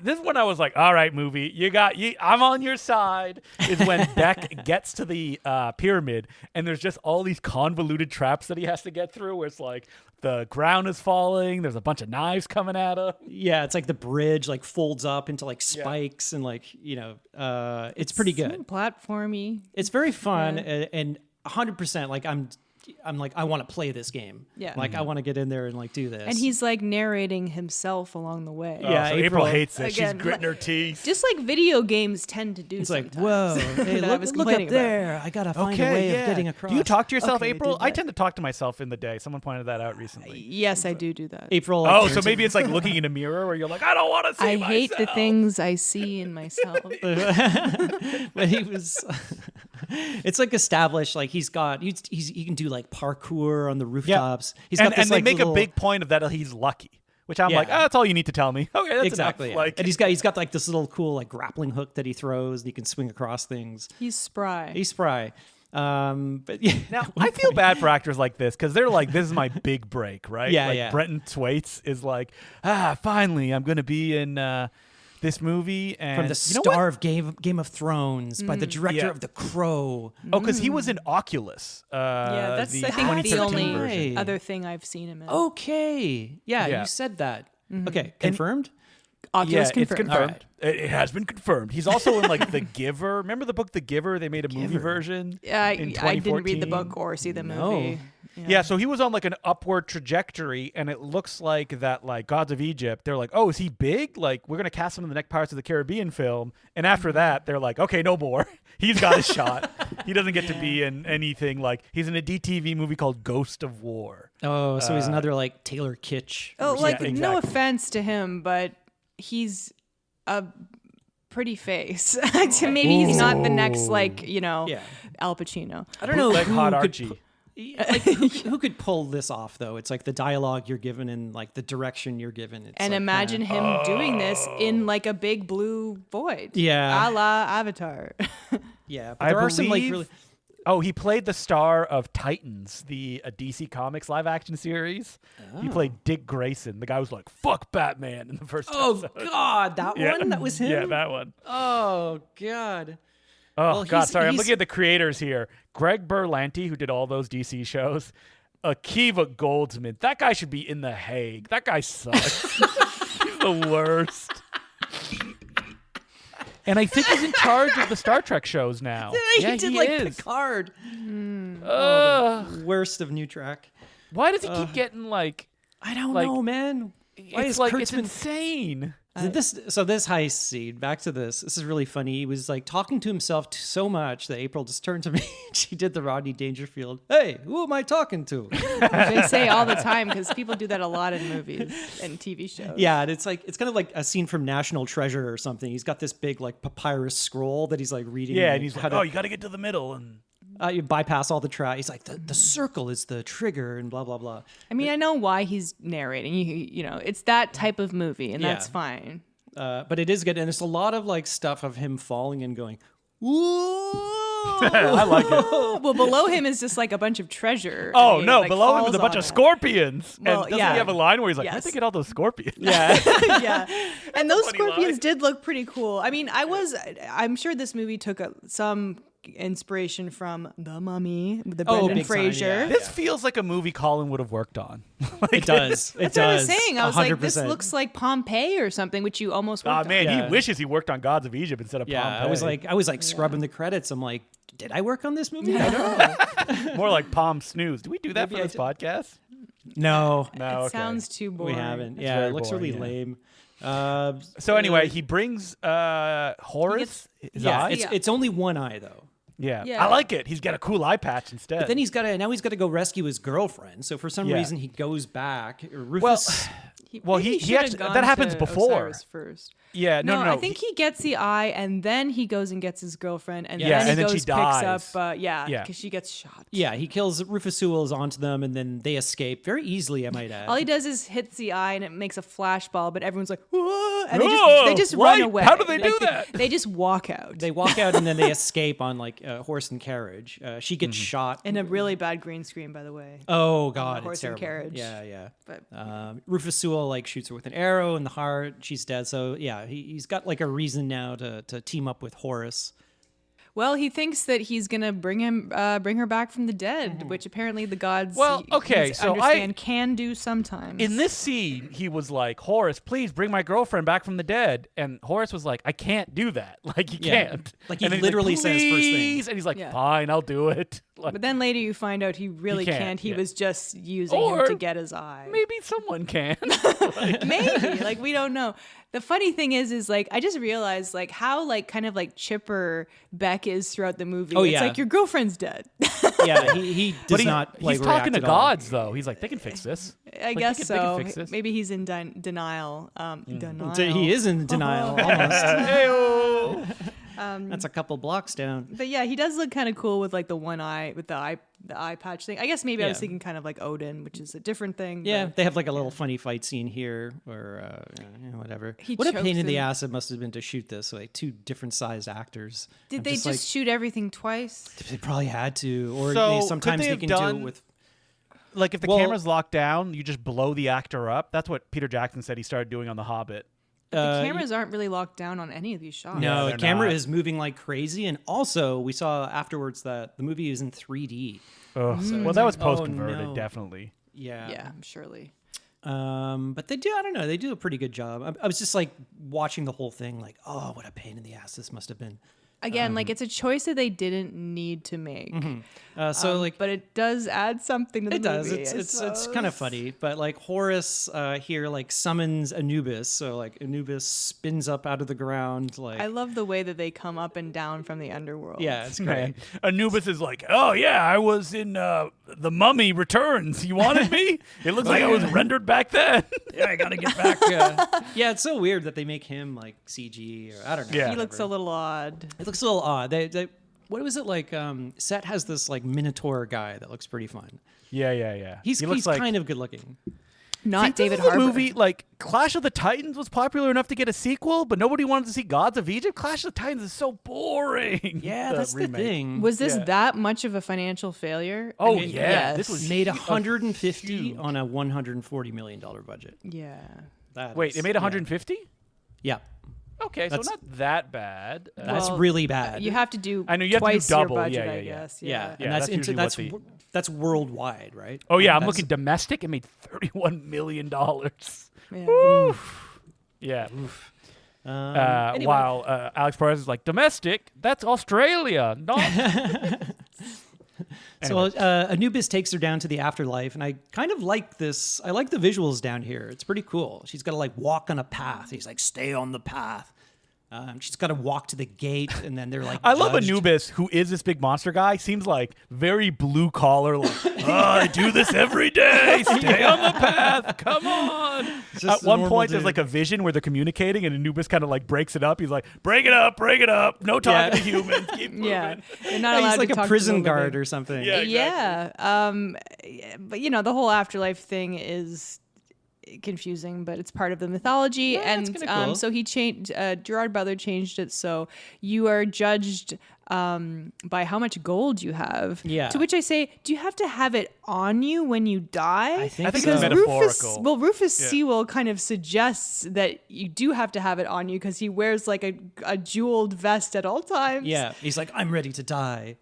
this is when I was like, all right, movie, I'm on your side. Is when Beck gets to the pyramid, and there's just all these convoluted traps that he has to get through. Where it's like the ground is falling, there's a bunch of knives coming at him. Yeah, it's like the bridge like folds up into like spikes and like it's pretty good. Platformy. It's very fun and 100% like I'm like, I want to play this game. Yeah. Like, I want to get in there and like do this. And he's like narrating himself along the way. Yeah, so April hates it. She's gritting her teeth. Just like video games tend to do. It's sometimes. like, whoa, hey, look up there. I gotta find a way of getting across. Do you talk to yourself, Okay, April? I tend to talk to myself in the day. Someone pointed that out recently. Yes, I do that. April. Oh, so maybe it's like looking in a mirror where you're like, I don't want to see I myself. hate the things I see in myself. But he was. It's like established. Like he can do like parkour on the rooftops. He's got this, and they like, make little... a big point of that he's lucky, which I'm like, that's all you need to tell me. Okay, that's exactly. enough. Yeah. Like, and he's got like this little cool like grappling hook that he throws, and he can swing across things. He's spry. He's spry. But yeah. now I feel bad for actors like this because they're like, this is my big break, right? Yeah, like yeah. Brenton Thwaites is like, finally, I'm going to be in this movie, and From the star of Game of Thrones by the director of The Crow. Oh, because he was in Oculus. Yeah, that's the I think the 2013 only version. other thing I've seen him in. Okay. Yeah, Yeah. you said that. Okay, confirmed? Oculus Yeah, confirmed. it's confirmed. All right. It has been confirmed. He's also in like The Giver. Remember the book The Giver? They made a movie version. I in didn't read the 2014? book or see the No. movie. Yeah, so he was on like an upward trajectory, and it looks like that like Gods of Egypt, they're like, oh, is he big? Like, we're going to cast him in the next Pirates of the Caribbean film. And after that, they're like, okay, no more. He's got his shot. He doesn't get to be in anything. Like, he's in a DTV movie called Ghost of War. Oh, so he's another like Taylor Kitsch. Oh, like Yeah, no exactly. offense to him, but he's a pretty face. So maybe he's not the next like Yeah. Al Pacino. I don't know Like who Hot could Archie. like, who could pull this off though? It's like the dialogue you're given and like the direction you're given. It's And like, imagine him doing this in like a big blue void. Yeah. A la Avatar. yeah. But there are some like really. Oh, he played the star of Titans, the DC Comics live action series. He played Dick Grayson. The guy was like, fuck Batman in the first Oh episode. God, that Yeah. one? That was him? Yeah, that one. Oh God. Oh, Well, God, sorry. I'm he's- looking at the creators here. Greg Berlanti, who did all those DC shows. Akiva Goldsman. That guy should be in The Hague. That guy sucks. He's the worst. And I think he's in charge of the Star Trek shows now. he did like is. Picard. Ugh. Worst of new track. Why does he keep getting like... I don't Like, know, man. Why it's is like, Kurtzman... it's insane. This heist scene, back to this is really funny. He was like talking to himself so much that April just turned to me and she did the Rodney Dangerfield. Hey, who am I talking to? They say all the time because people do that a lot in movies and TV shows. Yeah, and it's kind of like a scene from National Treasure or something. He's got this big like papyrus scroll that he's like reading. Yeah, like, and he's like, oh, you got to get to the middle. And you bypass all the track. He's like, the circle is the trigger and blah, blah, blah. I mean, I know why he's narrating. You know, it's that type of movie, and Yeah. that's fine. But it is good. And there's a lot of like stuff of him falling and going, whoa. I like it. Well, below him is just like a bunch of treasure. Oh, and he, no. like, Below him is falls a bunch on of it. scorpions. Well, and doesn't yeah. he have a line where he's like, Yes. where'd they get all those scorpions? Yeah. Yeah, and those funny scorpions line. did look pretty cool. I mean, I'm sure this movie took some inspiration from The Mummy, the Brendan big time, Fraser. yeah. This feels like a movie Colin would have worked on. It does. It That's does. what I was saying. I was like, this 100%. looks like Pompeii or something, which you almost worked Oh, man, Yeah. he wishes he worked on Gods of Egypt instead of Yeah, Pompeii. I was like scrubbing the credits. I'm like, did I work on this movie? I don't know. More like Palm Snooze. Do we do that Maybe for I this podcast? No, No, on. It okay. sounds too we boring. haven't. It's Yeah, very it looks boring, really yeah. lame. So anyway, he brings Horus, his yeah, eye. it's only one eye though. Yeah. Yeah. I like it. He's got a cool eye patch instead. But then he's got to go rescue his girlfriend. So for some Yeah. reason he goes back. Rufus. Well, Maybe he should have actually- gone that happens to before. Osiris first. yeah, no. I think he gets the eye, and then he goes and gets his girlfriend, and Yeah, then he and then goes she dies. picks up. Yeah. Because she gets shot. Yeah, he kills Rufus Sewell's onto them, and then they escape very easily. I might add. All he does is hits the eye, and it makes a flashball. But everyone's like, "Whoa!" And Whoa, they just right. run away. How do they Like, do that? They just walk out They walk out and then they escape on like a horse and carriage. She gets Mm-hmm. shot. in a really bad green screen, by the way. Oh God, horse it's and terrible. carriage. Yeah, yeah. But Rufus Sewell Sewell like shoots her with an arrow in the heart. She's dead. So yeah, he's got like a reason now to team up with Horace. Well, he thinks that he's gonna bring her back from the dead, which apparently the gods understand can do sometimes. In this scene, he was like, Horace, please bring my girlfriend back from the dead. And Horace was like, I can't do that. Like, he can't. Like, he literally says first thing. And he's like, fine, I'll do it. Like, but then later you find out he really can't. He was just using him to get his eye. Maybe someone can. Maybe. Like, we don't know. The funny thing is like, I just realized like how like kind of like chipper Beck is throughout the movie. Oh, it's like, your girlfirl's dead. Yeah, he does not like he's talking to react at all. gods though. He's like, they can fix this. I guess so. Maybe he's in denial. Denial. He is in denial almost. Hey-o. That's a couple blocks down. But yeah, he does look kind of cool with like the one eye, with the eye patch thing. I guess maybe I was thinking kind of like Odin, which is a different thing. Yeah, but, they have like a little funny fight scene here, or whatever. What a pain in the ass it must have been to shoot this, like 2 different sized actors. Did they just shoot everything twice? They probably had to, or sometimes they can do it with. Like if the camera's locked down, you just blow the actor up. That's what Peter Jackson said he started doing on The Hobbit. The cameras aren't really locked down on any of these shots. No, the camera is moving like crazy. And also, we saw afterwards that the movie is in 3D. Well, that was post-converted, definitely. Yeah, surely. But they do, I don't know, they do a pretty good job. I was just like watching the whole thing like, oh, what a pain in the ass this must have been. Again, like it's a choice that they didn't need to make. But it does add something to the movie. It does. It's kind of funny. But like Horace here like summons Anubis, so like Anubis spins up out of the ground. Like I love the way that they come up and down from the underworld. Yeah, it's great. Anubis is like, oh yeah, I was in The Mummy Returns. You wanted me? It looks like I was rendered back then. Yeah, I gotta get back. Yeah, it's so weird that they make him like CG or I don't know. Yeah. He looks a little odd. It looks a little odd. They what was it like? Set has this like Minotaur guy that looks pretty fun. Yeah. He's like, kind of good looking. Not David Harbour. Harbour. Movie like Clash of the Titans was popular enough to get a sequel, but nobody wanted to see Gods of Egypt. Clash of the Titans is so boring. Yeah, that's the thing. Was this that much of a financial failure? Oh, yes. This was made 150 on a $140 million budget. Yeah. Wait, it made 150? Yeah. Okay, so not that bad. That's really bad. You have to do. I know you have twice to do double. Your budget, Yeah. I guess. Yeah, Yeah, and that's worldwide, right? Oh yeah, I'm looking domestic. It made $31 million. Yeah. Oof. Yeah. Anyway. While Alex Perez is like, domestic? That's Australia. Not. So Anubis takes her down to the afterlife, and I kind of like this. I like the visuals down here. It's pretty cool. She's got to like walk on a path. He's like, stay on the path. She's got to walk to the gate, and then they're like, I love Anubis, who is this big monster guy. Seems like very blue collar. Like, I do this every day. Stay on the path. Come on. At one point, there's like a vision where they're communicating, and Anubis kind of like breaks it up. He's like, break it up. No talking to humans. Keep moving. Yeah. They're not allowed he's like to talk a prison to guard or something. Yeah. Exactly. Yeah. But the whole afterlife thing is confusing, but it's part of the mythology. Yeah, and cool. So he changed. Gerard Butler changed it so you are judged by how much gold you have. Yeah. To which I say, do you have to have it on you when you die? I think it's so. metaphorical. Rufus Sewell kind of suggests that you do have to have it on you because he wears like a jeweled vest at all times. Yeah, he's like, I'm ready to die.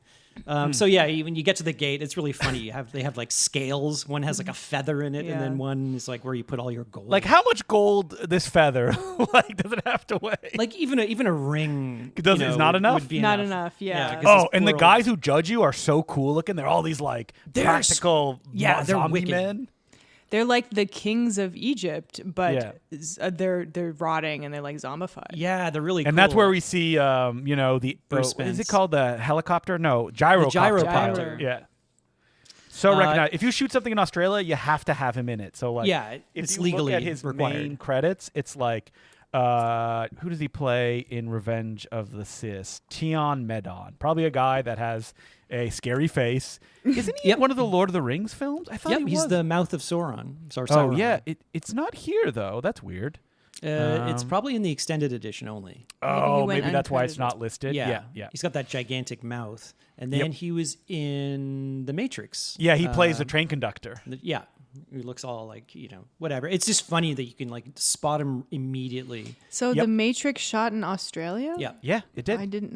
So yeah, when you get to the gate, it's really funny. They have like scales. One has like a feather in it, and then one is like where you put all your gold. Like how much gold this feather? Like does it have to weigh? Like even a ring. It's not enough. Would be Not enough. Yeah. Oh, and the guys who judge you are so cool looking. They're all these like practical they're zombie wicked. men. They're like the kings of Egypt, but they're rotting and they're like zombified. Yeah, they're really cool. And that's where we see, the Bruce is Spence. it called the helicopter? No, gyrocopter. Gyrocopter. Yeah. So recognize if you shoot something in Australia, you have to have him in it. So like, if if you legally look at his required. main credits, it's like, who does he play in Revenge of the Sith? Tion Medon, probably a guy that has a scary face. Isn't he in one of the Lord of the Rings films? I thought he's the mouth of Sauron. Oh yeah, it's not here though. That's weird. It's probably in the extended edition only. Oh, went maybe that's why it's uncredited. not listed. Yeah. He's got that gigantic mouth. And then he was in The Matrix. Yeah, he plays a train conductor. Yeah. who looks all like, whatever. It's just funny that you can like spot him immediately. So Yep. the Matrix shot in Australia? Yeah. Yeah, it did. I didn't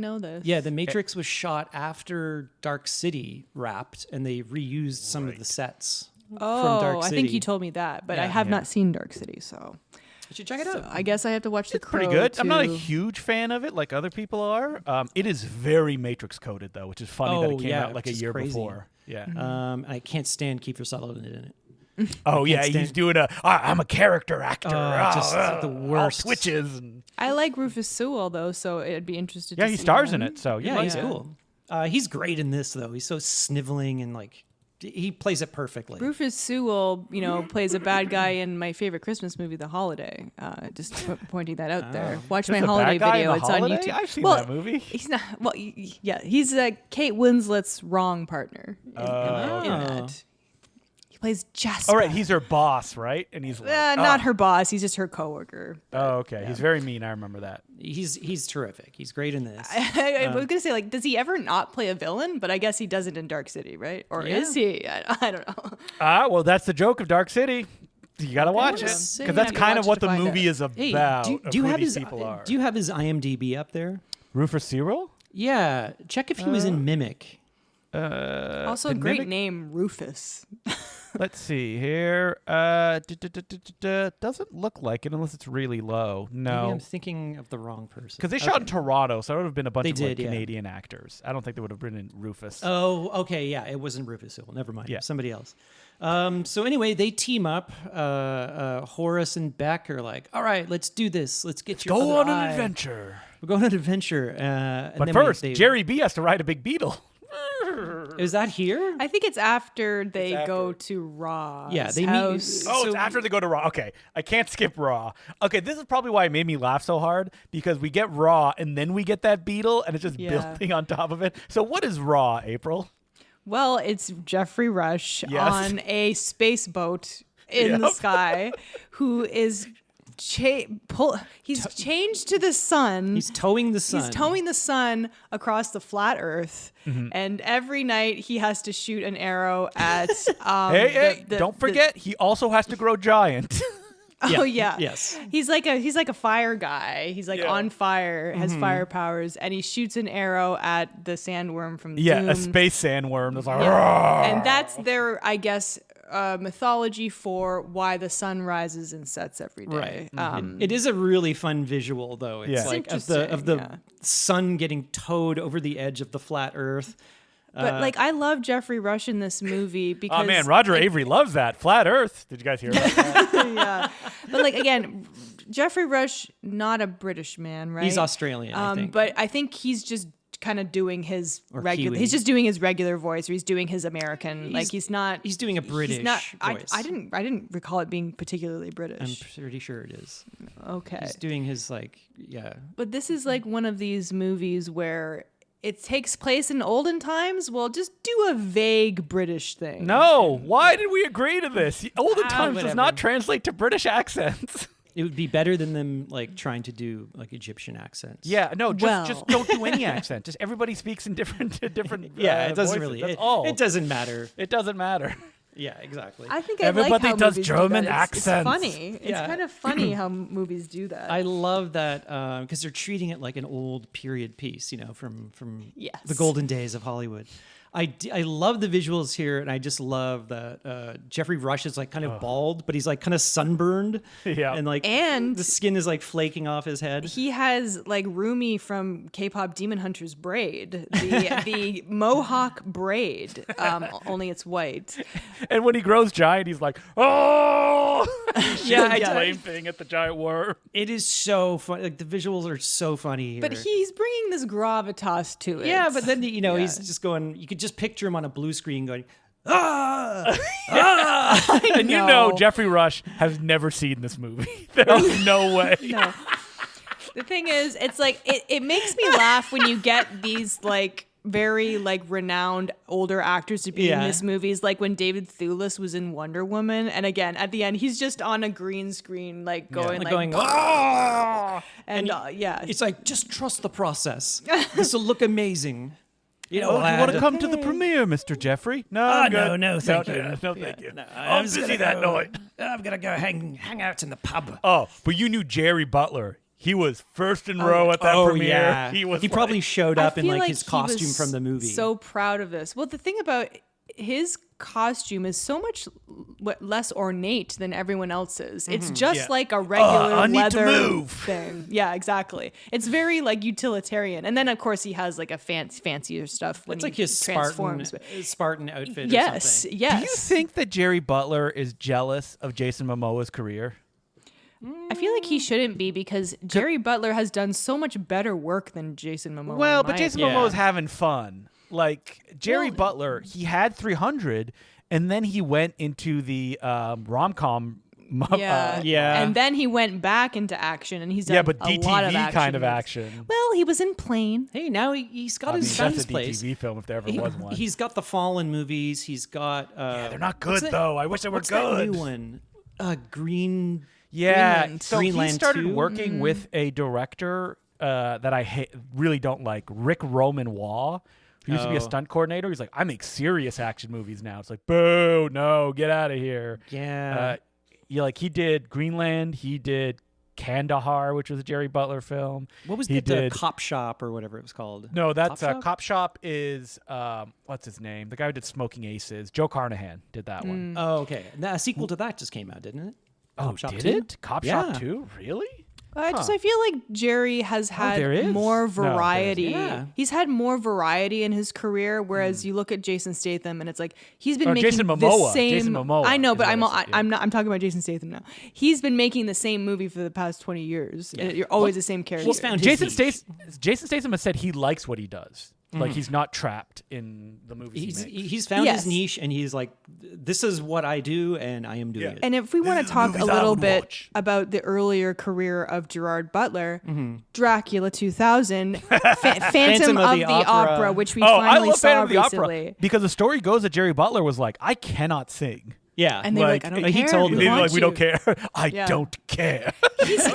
know this. Yeah, The Matrix was shot after Dark City wrapped, and they reused some of the sets from Dark I City. think you told me that, but I Yeah. have not seen Dark City, so You should check it out. I guess I have to watch The Crow. Pretty good. I'm not a too. huge fan of it like other people are. It is very Matrix coded though, which is funny that Oh, it came yeah, out like a which is year crazy. before. Yeah. I can't stand Kiefer Sutherland in it. Oh yeah, stand- he's doing I'm a character actor. Just the all worst. twitches. And, I like Rufus Sewell though, so it'd be interesting. yeah, to he see stars him. in it, so you Yeah, like he's it. cool. He's great in this though. He's so sniveling and like he plays it perfectly. Rufus Sewell, plays a bad guy in my favorite Christmas movie, The Holiday. Just pointing that out there. Watch my Just a holiday bad guy in video. The It's Holiday? on YouTube. I've seen well, that movie. He's not. Well, yeah, he's Kate Winslet's wrong partner in that. He plays Jasper. All right, he's her boss, right? And he's like, not her boss. He's just her coworker. Oh, okay. He's very mean. I remember that. He's terrific. He's great in this. I was gonna say, like, does he ever not play a villain? But I guess he doesn't in Dark City, right? Or Yeah. is he? I don't know. Well, that's the joke of Dark City. You gotta watch it say because that's you kind watch of what it to the find movie out. is Hey, about. do you of who have these his people are. Do you have his IMDb up there? Rufus Sewell? Yeah, check if he was in Mimic. Also, did great Mimic- name, Rufus. Let's see here. Doesn't look like it unless it's really low. Maybe No, I'm thinking of the wrong person. because they shot in Toronto, so it would have been a bunch They of did, yeah. Canadian actors. I don't think they would have been in Rufus. Oh, okay, yeah, it wasn't Rufus Sewell. Never mind. Yeah. Somebody else. So anyway, they team up. Horace and Beck are like, "All right, let's do this. Let's get your Go other on an eye. adventure. We're going on an adventure." And But then first, they, Gerry B has to ride a big beetle. is that here? I think it's after they after. go to Raw. Yeah, they meet- house. Oh, So- it's after they go to Raw. Okay, I can't skip Raw. Okay, this is probably why it made me laugh so hard, because we get Raw and then we get that beetle and it's just Yeah. building on top of it. So what is Raw, April? Well, it's Jeffrey Rush Yes. on a space boat in the Yep. sky, who is he's changed to the sun. He's towing the sun. He's towing the sun across the flat Earth, and every night he has to shoot an arrow at. Hey, don't forget, he also has to grow giant. Oh yeah. Yes. He's like a fire guy. He's like Yeah. on fire, has fire powers, and he shoots an arrow at the sandworm from Yeah, Doom. a space sandworm. That's like, And that's their, I guess, mythology for why the sun rises and sets every day. Right. It is a really fun visual, though. It's Yeah. like It's of the interesting, yeah. sun getting towed over the edge of the flat Earth. But like, I love Jeffrey Rush in this movie because oh man, Roger Avery loves that flat Earth. Did you guys hear about that? yeah. But like again, Jeffrey Rush, not a British man, right? He's Australian, I think. But I think he's just kind of doing his Or regular. Kiwi. He's just doing his regular voice, or he's doing his American. Like he's not. He's doing a British voice. I didn't recall it being particularly British. I'm pretty sure it is. Okay. He's doing his yeah. But this is like one of these movies where it takes place in olden times. Well, just do a vague British thing. No, why did we agree to this? Olden times does whatever. not translate to British accents. It would be better than them like trying to do like Egyptian accents. Yeah, no, just Well. don't do any accent. Just everybody speaks in different Yeah, it doesn't voices. really. That's It, all. it doesn't matter. It doesn't matter. Yeah, exactly. I think I Everybody like how does movies German do that. accents. It's funny. It's Yeah. kind of funny how movies do that. I love that because they're treating it like an old period piece, from Yes. the golden days of Hollywood. I love the visuals here, and I just love that Jeffrey Rush is like kind of bald, but he's like kind of sunburned, Yeah. and the skin is like flaking off his head. He has like Rumi from K-pop Demon Hunter's braid, the Mohawk braid. Only it's white. And when he grows giant, he's like, oh! Yeah, the flame thing at the giant worm. It is so fun. Like the visuals are so funny here. But he's bringing this gravitas to it. yeah, but then he's just going. You could just picture him on a blue screen going, ah, ah. And you know Jeffrey Rush has never seen this movie. There's no way. No. The thing is, it's like it makes me laugh when you get these like very like renowned older actors to be in Yeah. this movies, like when David Thewlis was in Wonder Woman, and again at the end he's just on a green screen like going like going, ah. and yeah, It's like, just trust the process. This will look amazing. You know, Oh, do you want to lad. come to the premiere, Mr. Jeffrey? No, I'm good. no, thank you. No, thank you. No, I'm just busy gonna that go- night. I'm gonna go hang out in the pub. Oh, but you knew Gerry Butler. He was first in row at that premiere. Yeah. He was. probably showed up I in feel like his he costume was from the movie. So proud of this. Well, the thing about his costume is so much less ornate than everyone else's. It's just Yeah. like a regular I need to leather move. thing. Yeah, exactly. It's very like utilitarian. And then of course he has like a fancier stuff when it's he like his transforms. Spartan outfit. Or Yes, something. yes. Do you think that Gerry Butler is jealous of Jason Momoa's career? I feel like he shouldn't be because Gerry Butler has done so much better work than Jason Momoa. Well, in but my Jason opinion. Momoa's having fun. Like Gerry Well- Butler, he had 300, and then he went into the rom-com. Yeah. Yeah. And then he went back into action and he's done Yeah, but a lot of DTV action kind of movies. action. Well, he was in Plane. Hey, now he's got I mean, his that's son's a place. DTV film if there ever was one. He's got the Fallen movies. He's got. Yeah, they're not what's good that- though. I wish they were What's good. that new one? Green. Yeah, Greenland. so he Greenland started 2? working with a director that I really don't like, Rick Roman Waugh, who used to be a Oh. stunt coordinator. He's like, I make serious action movies now. It's like, boo, no, get out of here. Yeah. He did Greenland. He did Kandahar, which was a Gerry Butler film. What was he the did? Cop Shop or whatever it was called? No, that's Cop Shop? Cop Shop is what's his name? The guy who did Smoking Aces. Joe Carnahan did that one. Oh, okay. A sequel to that just came out, didn't it? Oh, Cop Shop did 2? it? Cop Shop Yeah. 2? Really? I feel like Jerry has had there is? more No, there variety. isn't. Yeah. He's had more variety in his career, whereas you look at Jason Statham and it's like he's been Or making Jason the Momoa. same. Jason Momoa I know, is but what I said, yeah. I'm not. I'm talking about Jason Statham now. He's been making the same movie for the past 20 years. And you're always the same character. He's found his Jason niche. Statham has said he likes what he does. Like he's not trapped in the movies he makes. He's found Yes. his niche, and he's like, "This is what I do, and I am doing it." And if we want is to the talk a movies I little would bit watch. about the earlier career of Gerard Butler, Dracula 2000, Phantom of the Opera, which we I finally love saw Phantom of the recently. Opera because the story goes that Gerry Butler was like, I cannot sing. yeah, And they were like, I don't he care. told we them. They were want like, we don't you." care. I Yeah. don't care.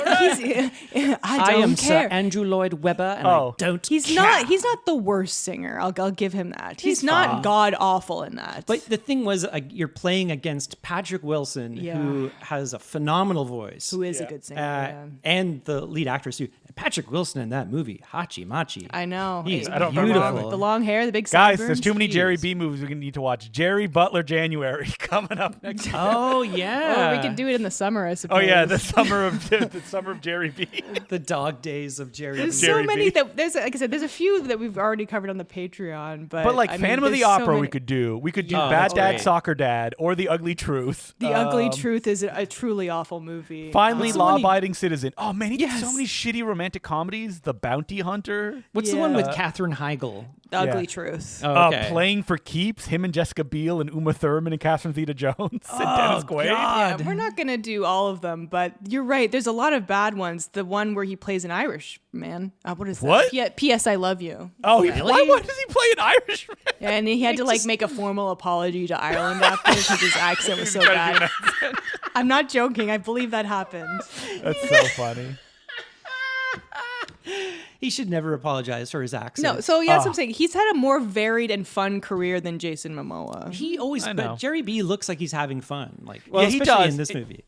I I don't am care. Sir Andrew Lloyd Webber, and Oh. I don't. He's care. not. He's not the worst singer. I'll give him that. He's not fine. god awful in that. But the thing was, you're playing against Patrick Wilson, Yeah. who has a phenomenal voice, who is a good singer? yeah. and the lead actress too. Patrick Wilson in that movie, Hachi Machi. I know. He's I don't remember beautiful. The long hair, the big Guys, sideburns. there's too many Gerry Jeez. B movies we need to watch. Gerry Butler January coming up next year. Oh yeah, Or we could do it in the summer, I suppose. Oh yeah, the summer of Gerry B. the dog days of Jerry. There's B. Gerry so many B. that there's like I said, there's a few that we've already covered on the Patreon, But like I mean, Phantom of the there's so Opera, we many. could do. We could do Oh, Bad that's Dad, great. Soccer Dad, or The Ugly Truth. The Ugly Truth is a truly awful movie. Finally, What's the one Law-Abiding Citizen. Oh man, he did so Yes. many shitty romantic comedies. The Bounty Hunter. What's the one with Yeah. Katherine Heigl? The Ugly Yeah. Truth. Oh, okay. Playing for Keeps, him and Jessica Biel and Uma Thurman and Catherine Zeta-Jones and Dennis Quaid. Yeah, we're not gonna do all of them, but you're right. There's a lot of bad ones. The one where he plays an Irish man. What is that? What? P.S. I Love You. Oh, Really? why does he play an Irishman? And he had to like make a formal apology to Ireland after because his accent was so bad. I'm not joking. I believe that happened. That's so funny. He should never apologize for his accent. No, so yeah, that's what I'm saying. He's had a more varied and fun career than Jason Momoa. He always, I know. but Jerry B looks like he's having fun. Like, well, Yeah, he especially does. in this movie.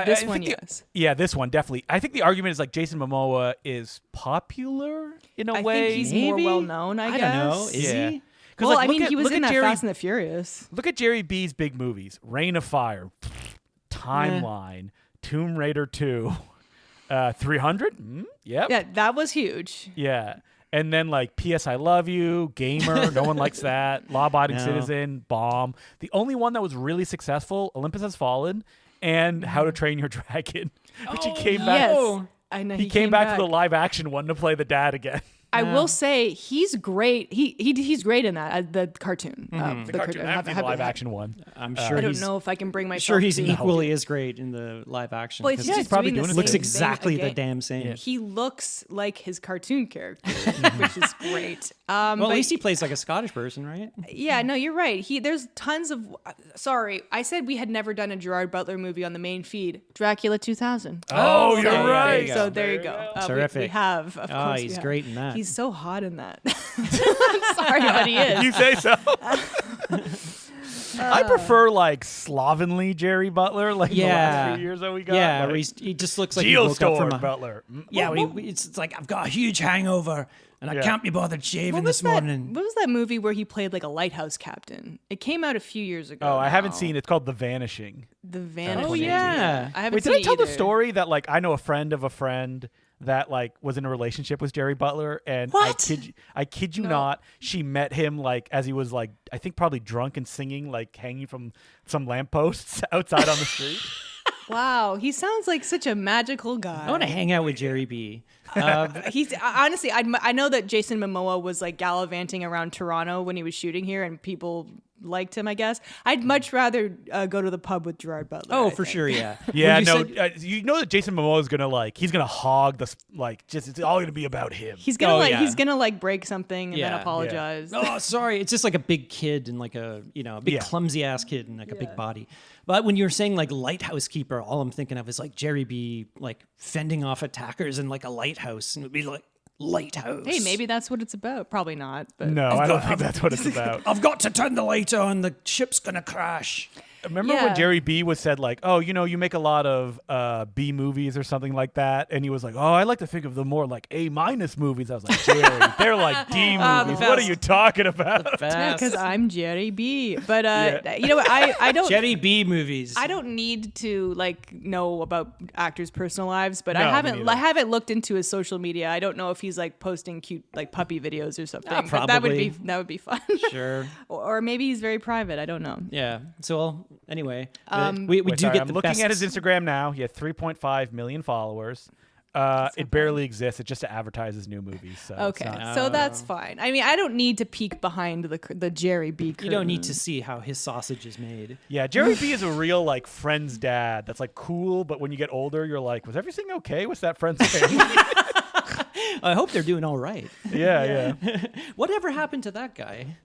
This I one, think yes. Yeah, this one definitely. I think the argument is like Jason Momoa is popular in a I way. think he's more Maybe? well known. I guess. don't know. Is Yeah. he? 'Cause, Well, like, I look mean, at- he was look in at that Jerry, Fast and the Furious. Look at Jerry B's big movies: Reign of Fire, Timeline, Tomb Raider 2, 300. Yep. Yeah, that was huge. Yeah. And then like P.S. I Love You, Gamer, no one likes that. Law-Abiding No. Citizen, Bomb. The only one that was really successful, Olympus Has Fallen, and How to Train Your Dragon, which he came back. Yes, I know. He came back to the live action one to play the dad again. I will say he's great. He's great in that the cartoon. The cartoon, I haven't seen the live action one. I'm sure I don't he's know if I can bring myself. sure he's to equally as great in the live action. Well, it's 'cause just he's probably doing doing the it looks same exactly thing the again. damn same. He looks like his cartoon character, which is great. Well, but at least he plays like a Scottish person, right? yeah, no, you're right. There's tons of. Sorry, I said we had never done a Gerard Butler movie on the main feed. Dracula 2000. Oh, you're So- right. So there you go. We Terrific. have. Of Ah, course he's we have. great in that. He's so hot in that. I'm sorry, but he is. You say so. I prefer like slovenly Gerry Butler, like the last few years that we got. Yeah, like, where he just looks like he woke up from Geostorm a Butler. Yeah, it's like I've got a huge hangover and I can't be bothered shaving this morning. What was that movie where he played like a lighthouse captain? It came out a few years ago. Oh, I haven't now. seen it. It's called The Vanishing. The Vanishing. Oh, yeah. I haven't Wait, seen did I it tell the either. story that like I know a friend of a friend that like was in a relationship with Gerry Butler, and What? I kid you not, she met him like as he was like I think probably drunk and singing like hanging from some lampposts outside on the street. Wow, he sounds like such a magical guy. I want to hang out with Gerry B. He's honestly, I know that Jason Momoa was like gallivanting around Toronto when he was shooting here, and people liked him. I guess I'd much rather go to the pub with Gerard Butler. Oh, I for think. sure, yeah. Yeah, When you no, said- you know that Jason Momoa is gonna like he's gonna hog this like just it's all gonna be about him. He's gonna yeah. he's gonna like break something and then Yeah. apologize. Oh, sorry. It's just like a big kid and like a a big Yeah. clumsy ass kid and like a big body. But when you're saying like lighthouse keeper, all I'm thinking of is like Gerry B like fending off attackers in like a lighthouse, and it would be like lighthouse. Hey, maybe that's what it's about. Probably not, but No, I don't think that's what it's about. I've got to turn the light on. The ship's gonna crash. Remember Yeah. when Gerry B was said like, oh, you make a lot of B movies or something like that, and he was like, oh, I like to think of the more like A- movies. I was like, Gerry, they're like D movies. What are you talking about? because I'm Gerry B. But you know what? I don't. Gerry B movies. I don't need to like know about actors' personal lives, but No, I me haven't neither. I haven't looked into his social media. I don't know if he's like posting cute like puppy videos or something. But probably. that would be fun. Sure. or maybe he's very private. I don't know. Yeah. So anyway, we Wait, do sorry, get I'm the looking best. at his Instagram now. He had 3.5 million followers. It barely exists. It's just to advertise his new movies. So it's Okay, not- so that's fine. I mean, I don't need to peek behind the Gerry B. You don't need to curtain. see how his sausage is made. Yeah, Gerry B is a real like friend's dad. That's like cool, but when you get older, you're like, was everything okay with that friend's family? I hope they're doing all right. yeah. Whatever happened to that guy?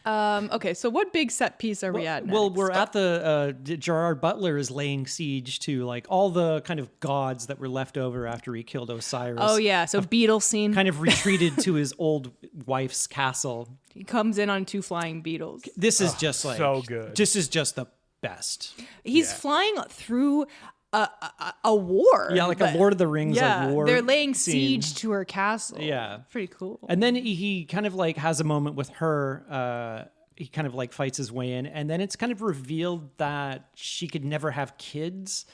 Okay, so what big set piece are we at next? Well, we're at the Gerard Butler is laying siege to like all the kind of gods that were left over after he killed Osiris. Oh yeah, so Beetle scene. Kind of retreated to his old wife's castle. He comes in on 2 flying beetles. This is just like so good. This is just the best. He's flying through a war. Yeah, like a Lord of the Rings like war. they're laying scene. siege to her castle. Yeah. Pretty cool. And then he kind of like has a moment with her. He kind of like fights his way in, and then it's kind of revealed that she could never have kids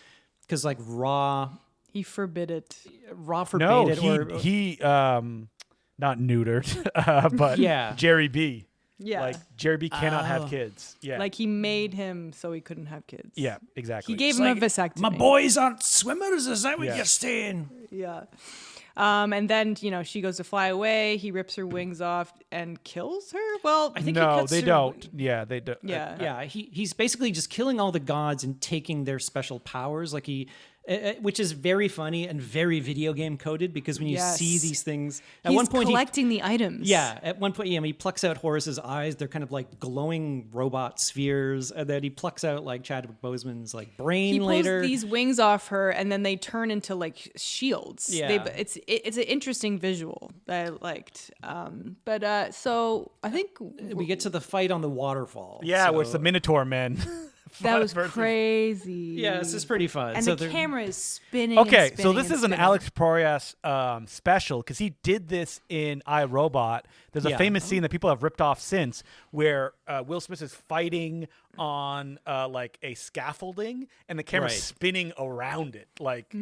because like Ra He forbid it. forbade No, it. he not neutered, but Yeah. Gerry B. Yeah. Like Gerry B cannot Oh. have kids. Yeah. Like he made him so he couldn't have kids. yeah, exactly. He gave him a vasectomy. My boys aren't swimmers. Is that what Yeah. you're saying? Yeah. And then, she goes to fly away. He rips her wings off and kills her. Well, I think he No, cuts they her- don't. Yeah, they don't. yeah. Yeah, he's basically just killing all the gods and taking their special powers. Like which is very funny and very video game coded because when you Yes. see these things, at He's one point collecting the items. at one point, he plucks out Horus's eyes. They're kind of like glowing robot spheres, and then he plucks out like Chadwick Boseman's like brain He pulls later. these wings off her, and then they turn into like shields. Yeah. It's an interesting visual that I liked. So I think We get to the fight on the waterfall. Yeah, where it's so- the Minotaur men. that was versus- crazy. Yeah, this is pretty fun. And So the they're- camera is spinning. Okay, and so spinning this and is an spinning. Alex Proyas special because he did this in iRobot. There's a Yeah. famous scene that people have ripped off since where Will Smith is fighting on like a scaffolding and the camera's Right. spinning around it. Like,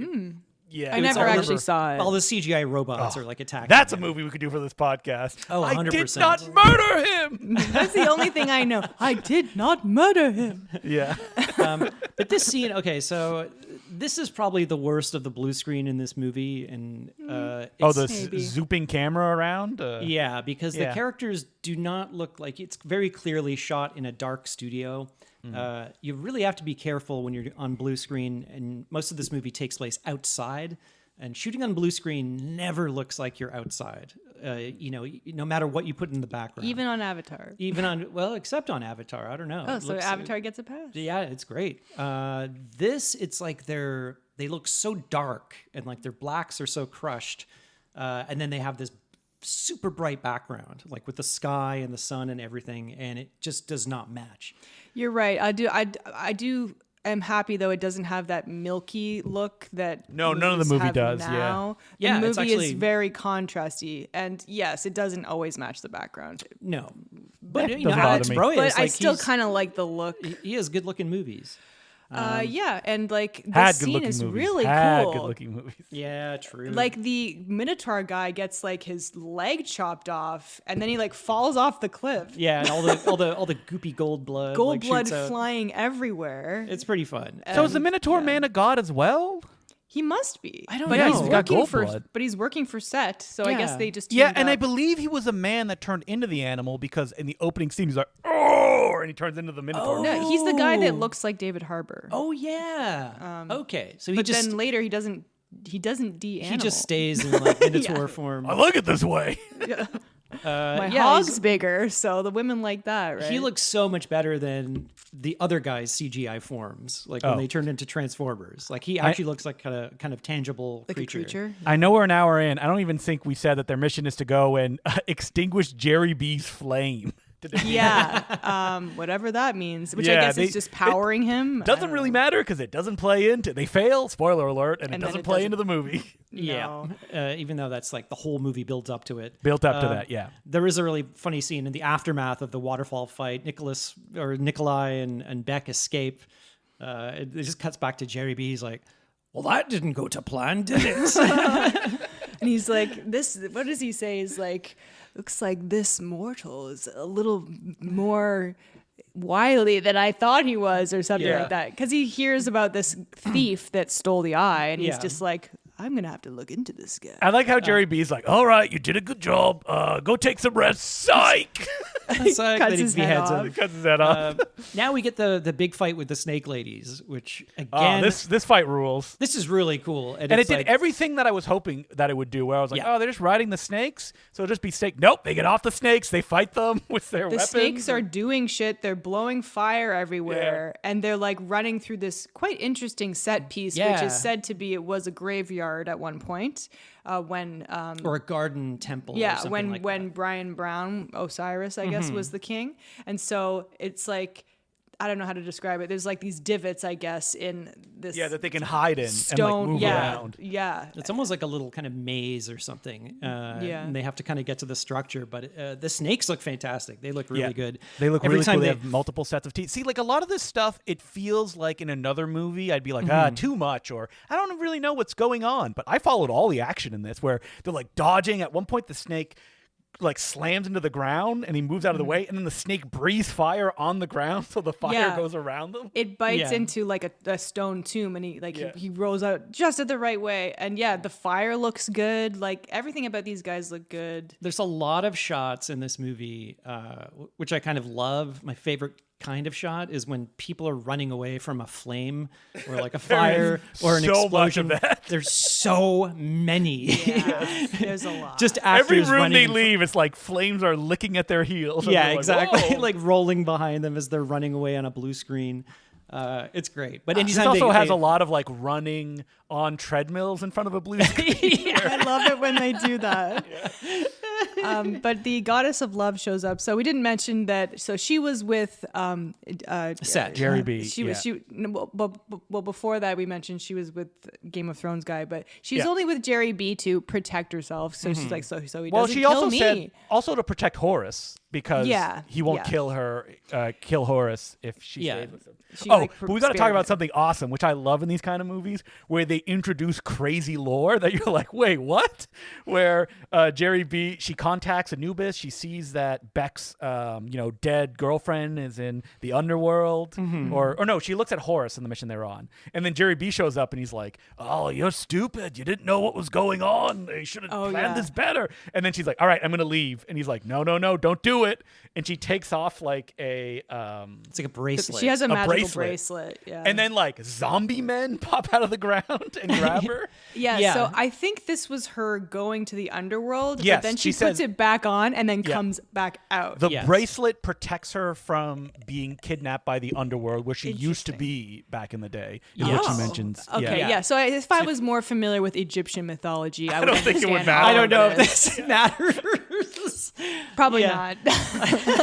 yeah, I it was never all actually over- saw it. all the CGI robots are like attacking. That's a him. movie we could do for this podcast. Oh, I did 100%. not murder him. That's the only thing I know. I did not murder him. yeah. But this scene, okay, so this is probably the worst of the blue screen in this movie, and Oh, it's- the Maybe. zooping camera around. yeah, because the Yeah. characters do not look like it's very clearly shot in a dark studio. You really have to be careful when you're on blue screen, and most of this movie takes place outside. And shooting on blue screen never looks like you're outside. No matter what you put in the background. Even on Avatar. Except on Avatar. I don't know. Oh, It so looks- Avatar gets a pass. Yeah, it's great. It's like they look so dark and like their blacks are so crushed, and then they have this super bright background, like with the sky and the sun and everything, and it just does not match. You're right. I do. I'm happy though it doesn't have that milky look that none of the movies movie have does. now. Yeah, the it's movie actually- is very contrasty, and yes, it doesn't always match the background. No, but doesn't bother it's me. brilliant. But It's I like still kind of like the look. he has good looking movies. Yeah, and like the Had scene good-looking is movies. really Had cool. good-looking movies. Yeah, true. Like the Minotaur guy gets like his leg chopped off, and then he like falls off the cliff. yeah, and all the goopy gold blood, Gold like, blood shoots out. flying everywhere. It's pretty fun. So is the Minotaur man a god as well? He must be. I don't but know. He's He's got working gold for, blood. but he's working for Set, so I guess Yeah. they just Yeah, teamed and I up. believe he was a man that turned into the animal because in the opening scene he's like, oh, and he turns into the Minotaur. No, he's the guy that Oh. looks like David Harbour. Oh yeah. Okay, so he but just then later he doesn't de-animal. he just stays in like Minotaur Yeah. form. I like it this way. My yeah, hog's he's- bigger, so the women like that, right? He looks so much better than the other guy's CGI forms, like Oh. when they turned into Transformers. Like he actually looks like kind of tangible like a creature. I know we're an hour in. I don't even think we said that their mission is to go and extinguish Gerry B's flame. Yeah, whatever that means. Which I Yeah, guess is just powering him. I Doesn't don't really know. matter because it doesn't play into. They fail. Spoiler alert, and it And then doesn't it play doesn't- into the movie. Yeah, No. even though that's like the whole movie builds up to it. Built up to that, yeah. There is a really funny scene in the aftermath of the waterfall fight. Nikolai and Beck escape. It just cuts back to Gerry B. He's like, "Well, that didn't go to plan, did it?" And he's like, "This." What does he say? Is like, looks like this mortal is a little more wily than I thought he was, or something Yeah. like that. Because he hears about this thief that stole the eye, and he's Yeah. just like, "I'm gonna have to look into this guy." I like how Gerry B's like, all right, you did a good job. Go take some rest. Psych. It's like Cuts that he his head beheads off. him. Cuts his head off. Now we get the big fight with the snake ladies, which Oh, again, this fight rules. this is really cool. And it it's did like- everything that I was hoping that it would do, where I was like, Yeah. oh, they're just riding the snakes, so it'll just be snake. Nope, they get off the snakes, they fight them with their The weapons. snakes are doing shit. They're blowing fire everywhere, and they're like running through this quite interesting set piece, which Yeah. is said to be it was a graveyard at one point. When or a garden temple. or yeah, something when like when that. Brian Brown, Osiris, I guess, was the king, and so it's like I don't know how to describe it. There's like these divots, I guess, in this Yeah, that they can hide in stone. and like move yeah, around. yeah. It's almost like a little kind of maze or something. Yeah. And they have to kind of get to the structure, but the snakes look fantastic. They look really Yeah. good. They look Every really time cool. They have multiple sets of teeth. See, like a lot of this stuff, it feels like in another movie, I'd be like, too much, or I don't really know what's going on. But I followed all the action in this, where they're like dodging. At one point, the snake like slams into the ground and he moves out of the way, and then the snake breathes fire on the ground, so the fire Yeah. goes around them. It bites Yeah. into like a stone tomb, and he like Yeah. he rolls out just at the right way. And yeah, the fire looks good. Like everything about these guys look good. There's a lot of shots in this movie, which I kind of love. My favorite kind of shot is when people are running away from a flame or like a fire or an so much explosion. of that. There's so many. Yeah, there's a lot. Just Every actors room running they in fr- leave, it's like flames are licking at their heels. and Yeah, they're like, exactly. "Whoa." Like rolling behind them as they're running away on a blue screen. It's great. But This anytime also has they, a lot of like running on treadmills in front of a blue screen. I love it when they do that. But the goddess of love shows up. So we didn't mention that. So she was with Set. Gerry B. She was well before that we mentioned she was with Game of Thrones guy, but she's Yeah. only with Gerry B to protect herself. So she's like so he Well, doesn't she kill also me. said also to protect Horace because Yeah, he won't yeah. kill her, kill Horace if she Yeah. stays with him. She, Oh, like, but we got to talk spared about him. something awesome, which I love in these kind of movies, where they introduce crazy lore that you're like, wait, what? Where Gerry B, she contacts Anubis, she sees that Beck's, dead girlfriend is in the underworld, or no, she looks at Horace in the mission they're on, and then Gerry B shows up and he's like, oh, you're stupid, you didn't know what was going on, you should have planned yeah. this better, and then she's like, all right, I'm gonna leave, and he's like, no, don't do it, and she takes off like a It's like a bracelet. She has a magical bracelet. bracelet. Yeah. and then like zombie men pop out of the ground and grab her. Yeah, so I think this was her going to the underworld, Yes, but then she she puts says- it back on and then comes back out. The Yes. bracelet protects her from being kidnapped by the underworld, where she used to Interesting. be back in the day, is what she Oh. mentions. Okay, yeah. So if I was more familiar with Egyptian mythology, I would don't think it would understand matter. all I don't of know if this. this matters. Probably Yeah. not.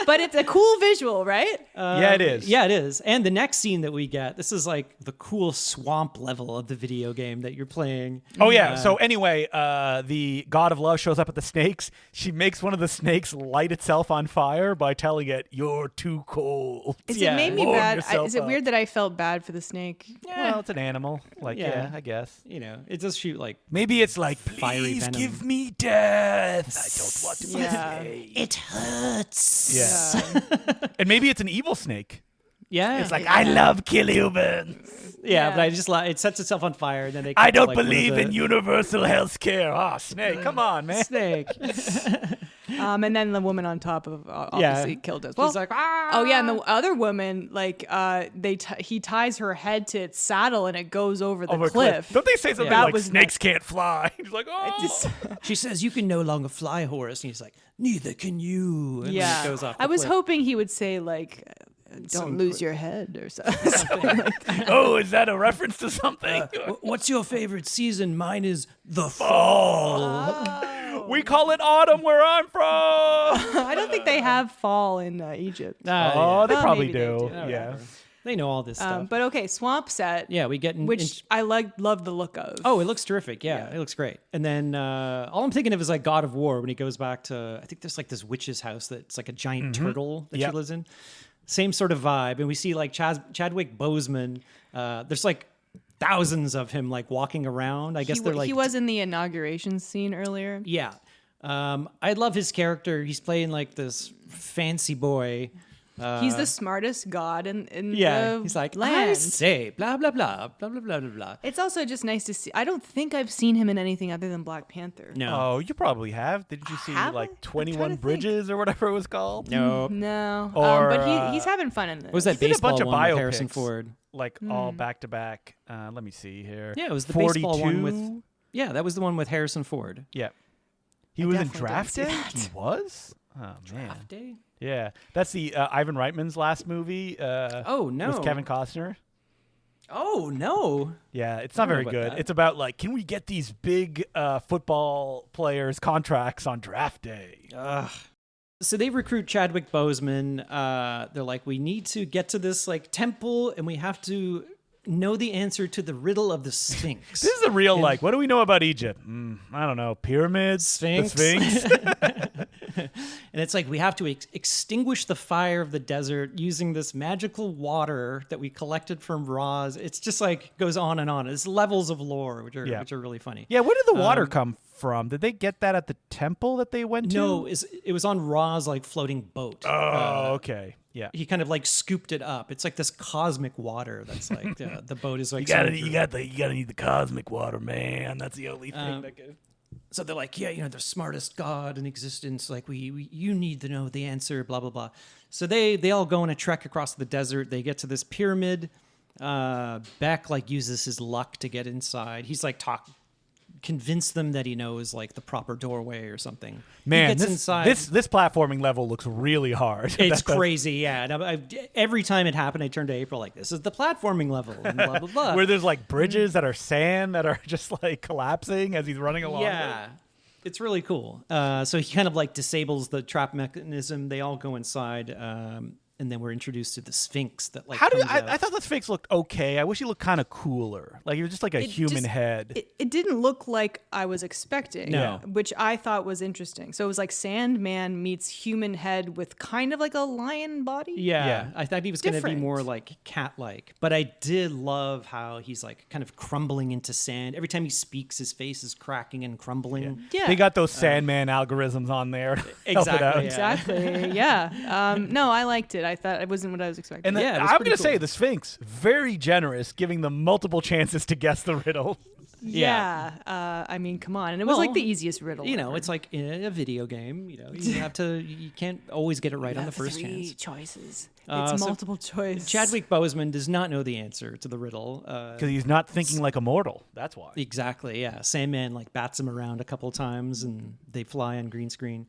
But it's a cool visual, right? Yeah, it is. Yeah, it is. And the next scene that we get, this is like the cool swamp level of the video game that you're playing. Oh yeah. So anyway, the god of love shows up at the snakes. She makes one of the snakes light itself on fire by telling it, "You're too cold." Is Yeah. it made me Warm bad? yourself Is it up. weird that I felt bad for the snake? Well, it's an animal. Like, Yeah. yeah, I guess. You know, it does shoot like Maybe it's like, Fiery please venom. give me death. I don't want to be Yeah. a snake. it hurts. Yeah. And maybe it's an evil snake. Yeah. It's like, I love kill humans. yeah, Yeah. but I just it sets itself on fire and then they I cut to, don't like, one of believe the- in universal health care. Ah, snake, come on, man. snake. And then the woman on top of obviously killed us. Well, He's like, ah. oh yeah, and the other woman, like, he ties her head to its saddle and it goes over the Over a cliff. Don't they say something That like was snakes can't fly? He's like, oh. She says, you can no longer fly, Horace. And he's like, neither can you. And then Yeah, it goes off I the was cliff. hoping he would say like, "Don't lose your head" or something. Oh, is that a reference to something? What's your favorite season? Mine is the fall. We call it autumn where I'm from. I don't think they have fall in Egypt. Oh, they Well, probably maybe they do. do. Yeah. They know all this stuff. But okay, swamp set. Yeah, we get which I love the look of. Oh, it looks terrific. Yeah, it looks great. And then all I'm thinking of is like God of War when he goes back to, I think there's like this witch's house that's like a giant turtle that Yep. she lives in. Same sort of vibe. And we see like Chadwick Boseman. There's like thousands of him like walking around. I guess they're like. he was in the inauguration scene earlier. Yeah. I love his character. He's playing like this fancy boy. He's the smartest god in Yeah. the He's like, I land. say, blah, blah, blah, blah, blah, blah, blah, blah. It's also just nice to see. I don't think I've seen him in anything other than Black Panther. No. Oh, you probably have. Didn't you see Have I? like I'm 21 trying to think. Bridges or whatever it was called? No. No. Or, but he's having fun in this. What was that He did a baseball bunch of one with Harrison biopics. Ford? Like all back to back. Let me see here. Yeah, it was the 42? baseball one with. Yeah, that was the one with Harrison Ford. Yeah. He was in definitely Draft didn't Day? see that. He was? Oh, man. Draft Day? Yeah. That's the Ivan Reitman's last movie. Oh, no. With Kevin Costner. Oh, no. Yeah, it's not I don't very know good. about that. It's about like, can we get these big football players contracts on draft day? So they recruit Chadwick Boseman. They're like, we need to get to this like temple and we have to know the answer to the riddle of the Sphinx. This is a real like, what do we know about Egypt? I don't know. Pyramids? Sphinx. The Sphinx? And it's like we have to extinguish the fire of the desert using this magical water that we collected from Roz. It's just like goes on and on. It's levels of lore, which are really funny. Yeah, where did the water come from? Did they get that at the temple that they went to? No, it was on Roz like floating boat. Oh, okay. Yeah. He kind of like scooped it up. It's like this cosmic water that's like the boat is like. You gotta swimming through. need the cosmic water, man. That's the only thing that could. So they're like, yeah, the smartest god in existence. Like you need to know the answer. Blah blah blah. So they all go on a trek across the desert. They get to this pyramid. Beck like uses his luck to get inside. He's like convince them that he knows like the proper doorway or something. Man, he gets inside. this platforming level looks really hard. It's crazy, yeah. And every time it happened, I turned to April like, "This is the platforming level," and blah blah blah. Where there's like bridges that are sand that are just like collapsing as he's running along. Yeah, it's really cool. So he kind of like disables the trap mechanism. They all go inside, and then we're introduced to the Sphinx that like. How did comes out. I thought the Sphinx looked okay. I wish he looked kind of cooler. Like he was just like a human just- head. It didn't look like I was expecting, No. which I thought was interesting. So it was like Sandman meets human head with kind of like a lion body. Yeah, Yeah. I thought he was going to be Different. more like cat-like, but I did love how he's like kind of crumbling into sand. Every time he speaks, his face is cracking and crumbling. Yeah. They got those Sandman algorithms on there. to help it Exactly, out. yeah. Exactly. Yeah. No, I liked it. I thought it wasn't what I was expecting. And then, Yeah, it was I'm pretty going to say cool. the Sphinx, very generous, giving them multiple chances to guess the riddle. Yeah. I mean, come on. And it was like the easiest riddle. ever. It's like in a video game. You can't always get it right on the first three chance. choices. So It's multiple choice. Chadwick Boseman does not know the answer to the riddle. Because he's not thinking like a mortal. That's why. Exactly, yeah. Sandman like bats him around a couple times and they fly on green screen.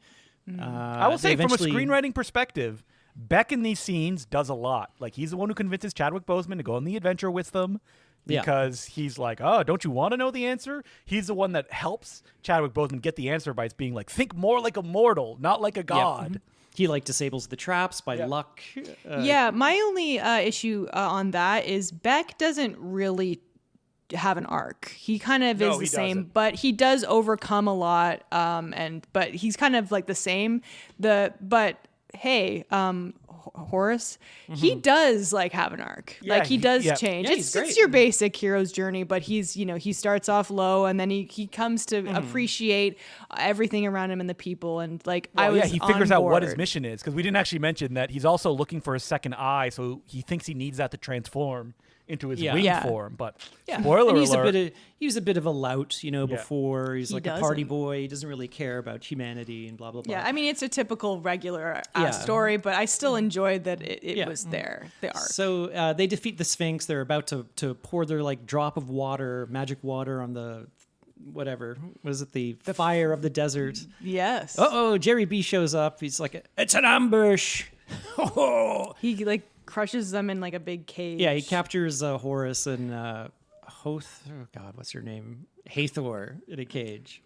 I will say, from a screenwriting perspective, Beck in these scenes does a lot. Like, he's the one who convinces Chadwick Boseman to go on the adventure with them because he's like, oh, don't you want to know the answer? He's the one that helps Chadwick Boseman get the answer by being like, think more like a mortal, not like a god. He like disables the traps by luck. My only issue on that is Beck doesn't really have an arc. He kind of is the same, but he does overcome a lot. But he's kind of like the same. Horace, he does like have an arc. Yeah, like he does change. Yeah, he's great. It's your basic hero's journey, but he's, he starts off low and then he comes to appreciate everything around him and the people. And like, he figures out what his mission is, because we didn't actually mention that he's also looking for a second eye. So he thinks he needs that to transform into his wing form. But spoiler and alert. He was a bit of a lout, before. He's like a party doesn't. boy. He doesn't really care about humanity and blah, blah, blah. Yeah, I mean, it's a typical regular story, but I still enjoyed that it was there, the arc. So they defeat the Sphinx. They're about to pour their like drop of water, magic water on the whatever. Was it the fire of the desert? Yes. Gerry B shows up. He's like, it's an ambush. He like crushes them in like a big cage. Yeah, he captures Horus and Hoth. Oh God, what's her name? Hathor in a cage.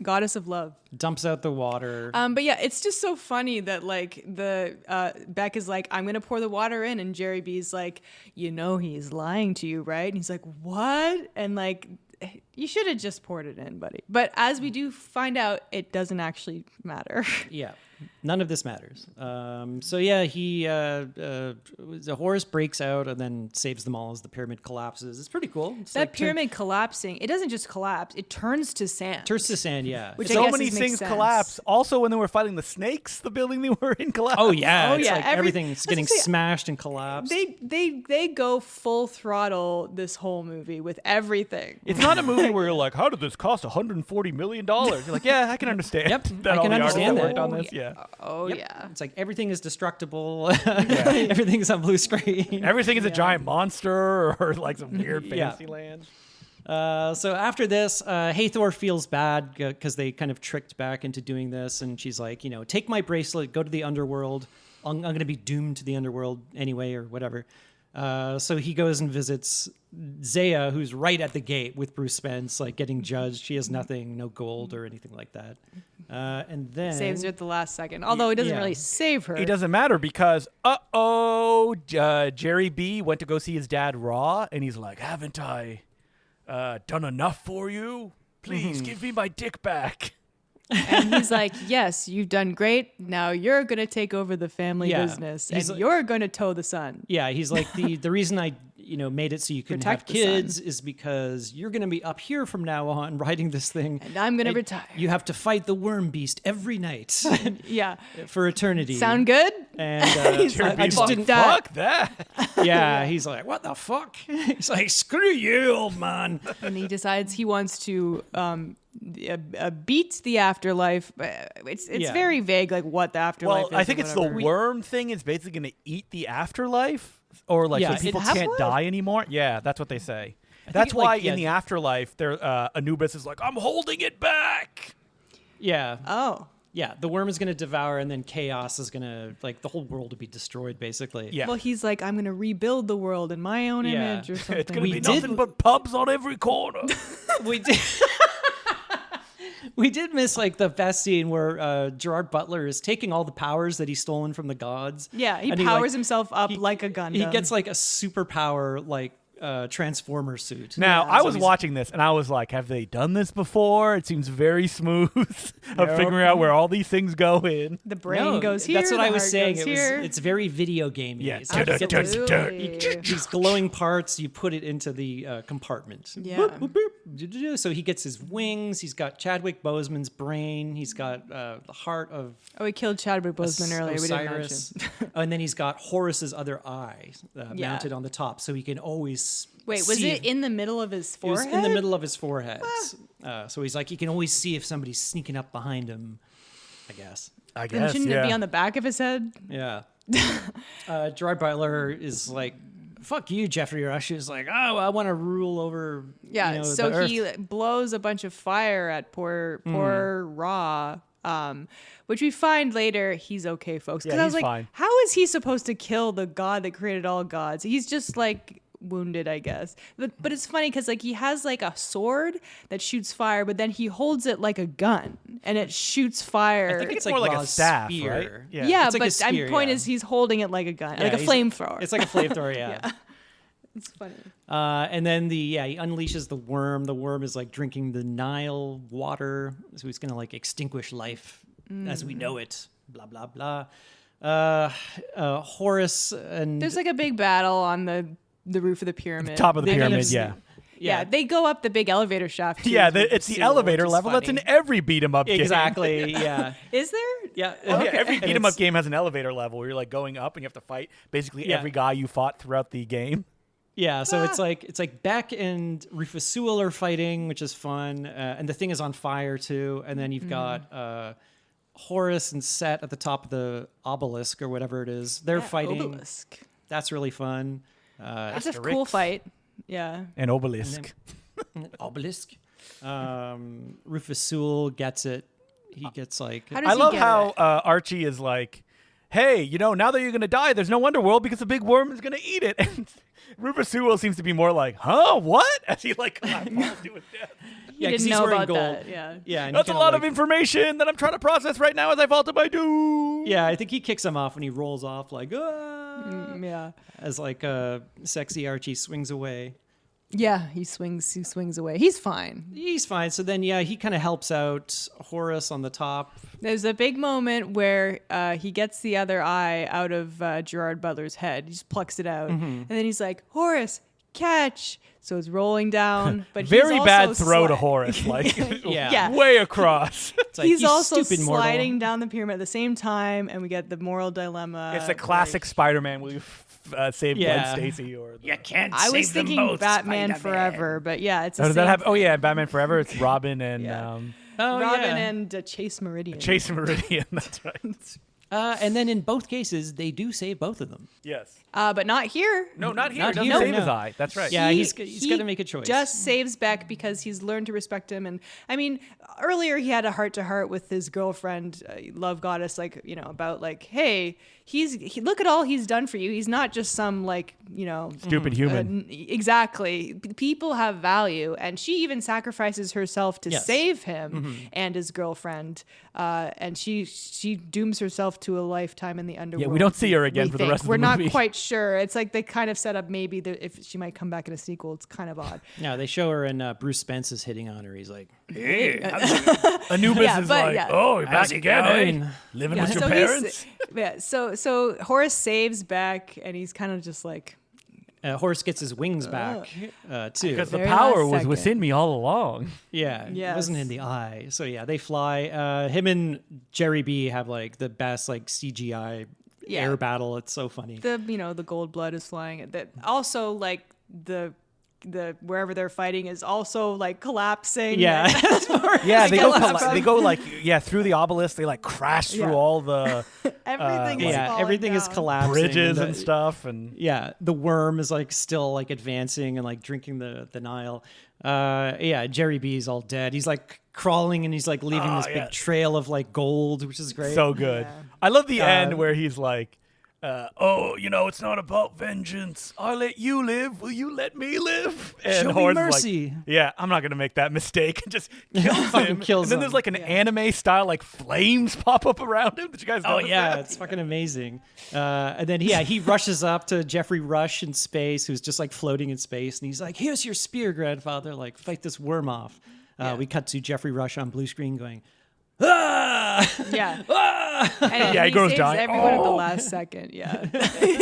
Goddess of love. Dumps out the water. But yeah, it's just so funny that like Beck is like, I'm gonna pour the water in, and Gerry B's like, he's lying to you, right? And he's like, what? And like, you should have just poured it in, buddy. But as we do find out, it doesn't actually matter. Yeah. None of this matters. He Horus breaks out and then saves them all as the pyramid collapses. It's pretty cool. It's that pyramid collapsing, it doesn't just collapse; it turns to sand. Turns to sand, yeah. Which So many things collapse. Also, when they were fighting the snakes, the building they were in collapsed. Oh yeah, it's yeah. like everything's getting smashed and collapsed. They go full throttle this whole movie with everything. It's not a movie where you're like, how did this cost $140 million? You're like, yeah, I can understand. Yep, that I can understand that. worked on this. Yeah. It's like everything is destructible. Everything's on blue screen. Everything is a giant monster or like some weird fantasy land. So after this, Hathor feels bad because they kind of tricked Beck into doing this, and she's like, take my bracelet, go to the underworld. I'm going to be doomed to the underworld anyway, or whatever. So he goes and visits Zaya, who's right at the gate with Bruce Spence, like getting judged. She has nothing, no gold or anything like that. And then saves her at the last second. Although he doesn't really save her. It doesn't matter because, Gerry B went to go see his dad Raw, and he's like, haven't I done enough for you? Please give me my dick back. And he's like, yes, you've done great. Now you're going to take over the family business, and you're going to tow the son. Yeah, he's like, the reason I made it so you couldn't have kids is because you're going to be up here from now on riding this thing. And I'm going to retire. You have to fight the worm beast every night. Yeah. For eternity. Sound good? And he's like, I just didn't fuck that. Yeah, he's like, what the fuck? He's like, screw you, old man. And he decides he wants to beat the afterlife. It's very vague, like what the afterlife is. Well, I think it's the worm thing is basically going to eat the afterlife. Or like so people can't die anymore. Yeah, that's what they say. That's why in the afterlife, Anubis is like, I'm holding it back. Yeah. Oh. Yeah, the worm is going to devour, and then chaos is going to, like, the whole world will be destroyed, basically. Yeah. Well, he's like, I'm going to rebuild the world in my own image or something. It's going to be nothing but pubs on every corner. We did. We did miss like the best scene where Gerard Butler is taking all the powers that he's stolen from the gods. Yeah, he powers himself up like a Gundam. He gets like a superpower like Transformer suit. Now, I was watching this and I was like, have they done this before? It seems very smooth of figuring out where all these things go in. The brain goes here. That's what I was saying. It's It's very video gamey. Yeah. So you get these glowing parts, you put it into the compartment. Yeah. Boop, boop, boop, So he gets his wings. He's got Chadwick Boseman's brain. He's got the heart of Oh, we killed Chadwick Boseman earlier. We didn't Osiris. mention. And then he's got Horus's other eye mounted on the top, so he can always Wait, was see it in the middle of his It was forehead? in the middle of his forehead. So he's like, he can always see if somebody's sneaking up behind him, I guess. I Then guess, shouldn't yeah. it be on the back of his head? Yeah. Gerard Butler is like, fuck you, Jeffrey Rush. Is like, oh, I want to rule over. Yeah, you know, so the Earth. he blows a bunch of fire at poor Ra, which we find later he's okay, folks. Because Yeah, I was he's like, fine. how is he supposed to kill the god that created all gods? He's just like wounded, I guess. But it's funny because like he has like a sword that shoots fire, but then he holds it like a gun and it shoots fire. I think It's more like a Ra's staff, spear. right? Yeah. yeah, It's like a but spear, my point yeah. is he's holding it like a gun, Yeah, like a he's- flamethrower. It's like a flamethrower, yeah. It's funny. And then he unleashes the worm. The worm is like drinking the Nile water, so he's gonna like extinguish life as we know it. Blah blah blah. Horus and There's like a big battle on the roof of the pyramid. Top of the They kind pyramid, of- yeah. Yeah, they go up the big elevator shaft. Too, Yeah, which it's is the elevator which is level that's in funny. every beat 'em up game. exactly. Yeah, Is there? yeah. Oh, yeah, every And beat 'em it's- up game has an elevator level where you're like going up and you have to fight basically Yeah. every guy you fought throughout the game. Yeah, so it's like Beck and Rufus Sewell are fighting, which is fun, and the thing is on fire too. And then you've got Horus and Set at the top of the obelisk or whatever it is. They're fighting. Obelisk. That's really fun. That's a cool fight. Yeah. An obelisk. Obelisk. Rufus Sewell gets it. He gets like How does I he love get how it? Archie is like, hey, now that you're going to die, there's no Wonderworld because the big worm is going to eat it. And Rufus Sewell seems to be more like, huh, what? As he like falls to his death. He yeah, 'cause didn't he's know wearing about gold. that. Yeah. Yeah, and he That's a kinda, lot of like- information that I'm trying to process right now as I fall to my doom. Yeah, I think he kicks him off when he rolls off like ah, Yeah. as like sexy Archie swings away. Yeah, he swings away. He's fine. He's fine. So then, he kind of helps out Horus on the top. There's a big moment where he gets the other eye out of Gerard Butler's head. He just plucks it out. And then he's like, Horace, catch. So it's rolling down. But Very he's bad also throw to Horus. Like, Yeah. way across. It's like, he's "You also stupid mortal." sliding down the pyramid at the same time. And we get the moral dilemma. It's a classic Spider-Man. Will you save Yeah. Gwen Stacy? Or You can't I was save them thinking both, Batman Spider-Man. Forever. But yeah, it's the Oh, does that same have? Oh yeah, Batman Forever. It's Robin and Yeah. Oh, Robin yeah. and Chase Meridian. Chase Meridian. That's right. And then in both cases, they do save both of them. Yes. But not here. No, not here. Not Doesn't here, save no. his eye. That's right. Yeah, he's got to make a choice. Just saves Beck because he's learned to respect him. And I mean, earlier he had a heart to heart with his girlfriend, Love Goddess, about hey, look at all he's done for you. He's not just some Stupid human. Exactly. People have value, and she even sacrifices herself to Yes. save him and his girlfriend. And she dooms herself to a lifetime in the underworld. we don't see her again we for the think. rest of the We're not movie. quite sure. It's like they kind of set up maybe if she might come back in a sequel. It's kind of odd. No, they show her and Bruce Spence is hitting on her. He's like, Anubis Yeah, is but like, yeah. oh, you're back How's it again, going? eh? Living Yeah, with your so parents. So Horace saves Beck, and he's kind of just like, Horus gets his wings back too. Because the Very power last was second. within me all along. Yeah, it Yes. wasn't in the eye. So yeah, they fly. Him and Gerry B have like the best like CGI Yeah. air battle. It's so funny. the gold blood is flying. That also like the wherever they're fighting is also like collapsing. Yeah. Yeah, they Collapse. go through the obelisk. They like crash through Yeah. all the everything is Yeah, falling everything is down. collapsing. bridges the- and stuff. And Yeah, the worm is like still like advancing and like drinking the Nile. Gerry B is all dead. He's like crawling and he's like leaving this yeah. big trail of like gold, which is great. so good. Yeah. I love the end where he's like, it's not about vengeance. I let you live. Will you let me live? And Show me Horus is like, mercy. yeah, I'm not gonna make that mistake. And just kills him. kills and then him. there's like an anime style like flames pop up around him. Did you guys Oh notice yeah, that? it's fucking amazing. And then he rushes up to Jeffrey Rush in space, who's just like floating in space, and he's like, "Here's your spear, grandfather. Like, fight this worm off." We cut to Jeffrey Rush on blue screen going, "Ah!" Yeah. And Yeah, he grows saves giant. everyone at the Oh. last second. Yeah.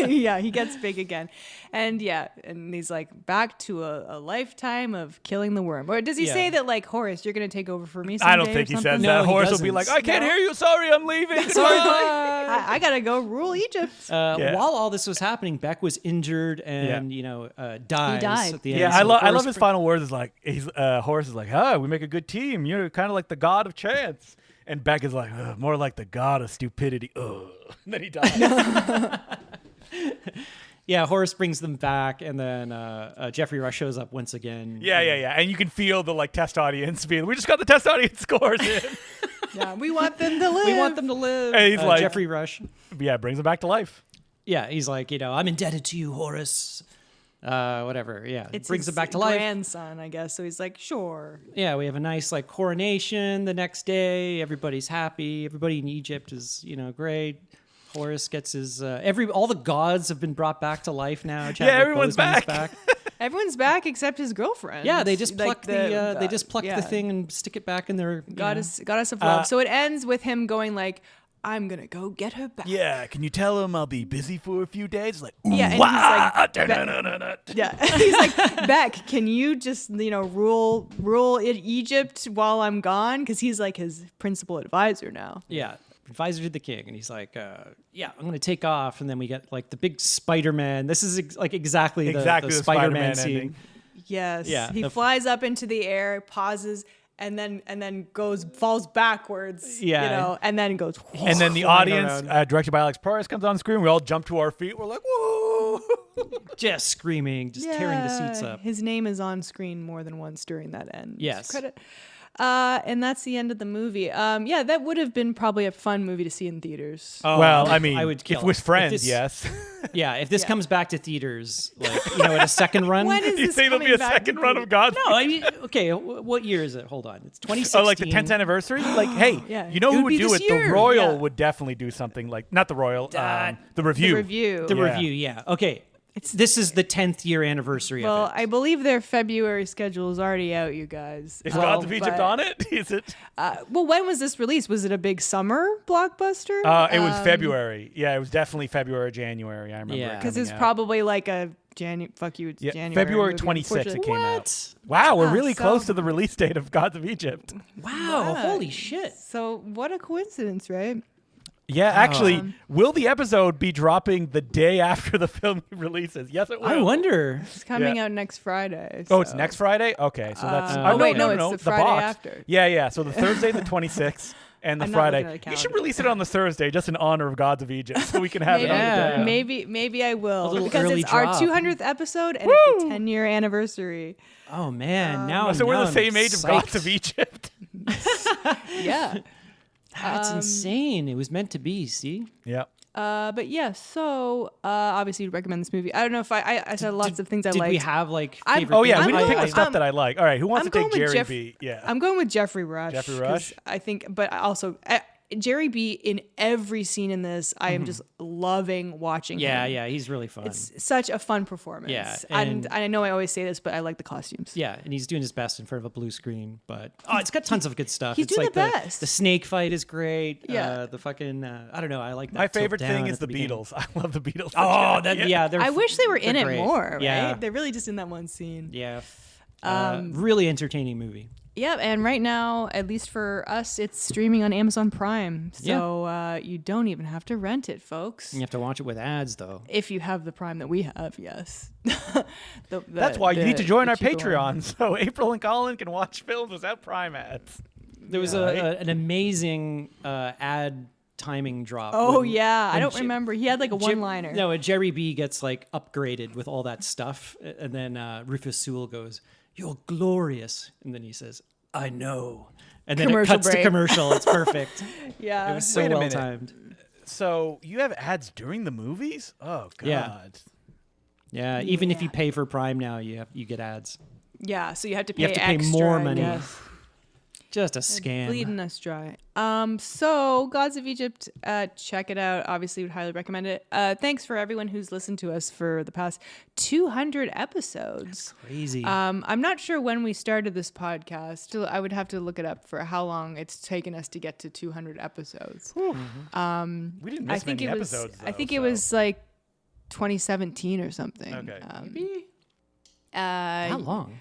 Yeah, he gets big again. And and he's like, back to a lifetime of killing the worm. Or does he say that, like, Horace, you're going to take over for me someday I don't think or he something? says No, that. he Horace will be doesn't. like, I can't No. hear you. Sorry, I'm leaving. Sorry, I got to go rule Egypt. Yeah. While all this was happening, Beck was injured and dies. died. At the end. Yeah, So I love Horace his final words. Is like Horace is like, we make a good team. You're kind of like the god of chance, and Beck is like, more like the god of stupidity. And then he dies. Yeah, Horace brings them back, and then Jeffrey Rush shows up once again. Yeah, and you can feel the test audience being. We just got the test audience scores in. Yeah, we want them to live. We want them to live. And he's like- Jeffrey Rush. Yeah, brings them back to life. Yeah, he's like, I'm indebted to you, Horace. Whatever. Yeah, It's brings his him back to life. grandson, I guess. So he's like, sure. Yeah, we have a nice coronation the next day. Everybody's happy. Everybody in Egypt is great. Horace gets his all the gods have been brought back to life now. Chadwick everyone's Boseman's back. Everyone's back except his girlfriend. Yeah, they just Like pluck the yeah. thing and stick it back in their Goddess of love. So it ends with him going like, I'm gonna go get her back. Yeah, can you tell him I'll be busy for a few days? Like, Yeah, and he's like, yeah, he's like, Beck, can you just rule Egypt while I'm gone? Because he's like his principal advisor now. Yeah, advisor to the king, and he's like, I'm going to take off, and then we get like the big Spider-Man. This is exactly the Spider-Man scene. ending. Yes. Yeah, He flies up into the air, pauses, and then falls backwards. Yeah. And then goes. And then the Flying audience, around. directed by Alex Proyas, comes on screen. We all jump to our feet. We're like, whoa! Just screaming, just tearing the seats up. His name is on screen more than once during that end. Yes. Credit. And that's the end of the movie. That would have been probably a fun movie to see in theaters. Well, I mean, I would kill if with it. friends, If this- yes. Yeah, if this comes back to theaters, at a second run. When is You this think there'll be coming a back second to run theaters? of God's? No, I mean, okay, what year is it? Hold on. It's 2016. Oh, like the 10th anniversary? Like, hey, Yeah. you know It who would would be do this it? year. The Royal Yeah. would definitely do something like, not the Royal, the The Review. review. The Yeah. review, yeah. Okay. This is the 10th year anniversary Well, of it. I believe their February schedule is already out, you guys. Is Gods of Egypt on it? Is it? Well, when was this released? Was it a big summer blockbuster? It was February. Yeah, it was definitely February, January. I remember. Yeah. Because Because it's probably like a January. February movie, 26th it unfortunately. came out. What? Wow, we're Ah, really so- close to the release date of Gods of Egypt. Wow, Yeah. holy shit. So what a coincidence, right? Yeah, actually, will the episode be dropping the day after the film releases? Yes, it will. I wonder. It's coming Yeah. out next Friday. Oh, it's so- next Friday? Okay, so that's... oh, wait, no, it's no, the Friday box. after. Yeah, so the Thursday the 26th and the I'm not looking Friday. at the You should calendar. release it on the Thursday just in honor of Gods of Egypt so we can have it on the Yeah. day. Maybe I will little because early it's our drop. 200th episode and it's the 10-year anniversary. Oh, man. now So we're now the I'm same age of psyched. Gods of Egypt. Yeah. That's insane. It was meant to be, see? Yeah. But yeah, so obviously you'd recommend this movie. I don't know if I said lots of things I Did liked. we have like I'm- favorite Oh, yeah, things? we didn't pick the going- stuff that I like. All right, who wants I'm to take going with Gerry B? Yeah. I'm going with Jeffrey Rush. Jeffrey 'cause Rush? I think, but also Gerry B in every scene in this, I am just loving watching Yeah, him. yeah, he's really fun. It's such a fun performance. Yeah, and and- I know I always say this, but I like the costumes. Yeah, and he's doing his best in front of a blue screen, but it's got tons of good stuff. he's It's doing like the best. The snake fight is great. Yeah. The fucking I don't know. I like that. My tilt favorite thing down is at the beginning. Beatles. I love the Beatles. Oh, that yeah. They're, I wish they were in they're it great. more. Right? Yeah. They're really just in that one scene. Yeah. Really entertaining movie. Yeah, and right now, at least for us, it's streaming on Amazon Prime. So you don't even have to rent it, folks. You have to watch it with ads though. If you have the Prime that we have, yes. That's why you need to join our cheaper one. Patreon so April and Colin can watch films without Prime ads. There was an amazing ad timing drop. Oh, when- yeah. I when don't Ge- remember. He had like a one-liner. No, Jerry B gets like upgraded with all that stuff, and then Rufus Sewell goes, "You're glorious," and then he says, "I know," and then Commercial it cuts break. to commercial. It's perfect. Yeah. It was so Wait a well minute. timed. So you have ads during the movies? Oh, God. Yeah, even if you pay for Prime now, you get ads. Yeah, so you have to pay You have to pay extra, more I money. guess. Just a scam. Bleeding us dry. So Gods of Egypt, check it out. Obviously, would highly recommend it. Thanks for everyone who's listened to us for the past 200 episodes. Crazy. I'm not sure when we started this podcast. I would have to look it up for how long it's taken us to get to 200 episodes. We didn't miss many episodes, though, I think it was like 2017 or something. Okay. Maybe? How long?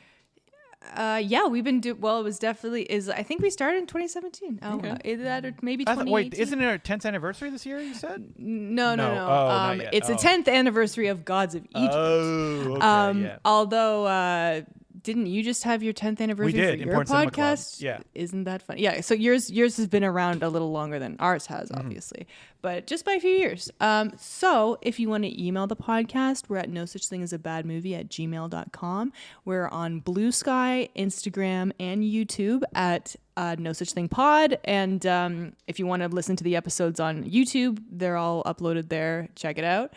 Yeah, we've been it was definitely I think we started in 2017. Either that or maybe 2018. Wait, isn't it our 10th anniversary this year, you said? No. Oh, not yet. It's the 10th anniversary of Gods of Egypt. Oh, okay, yeah. Although didn't you just have your 10th anniversary We did, for your Important Cinema Club. podcast? Yeah. Isn't that funny? Yeah, so yours has been around a little longer than ours has, obviously, but just by a few years. So if you want to email the podcast, we're at nosuchthingasabadmovie@gmail.com. We're on Bluesky, Instagram, and YouTube at No Such Thing Pod. And if you want to listen to the episodes on YouTube, they're all uploaded there. Check it out.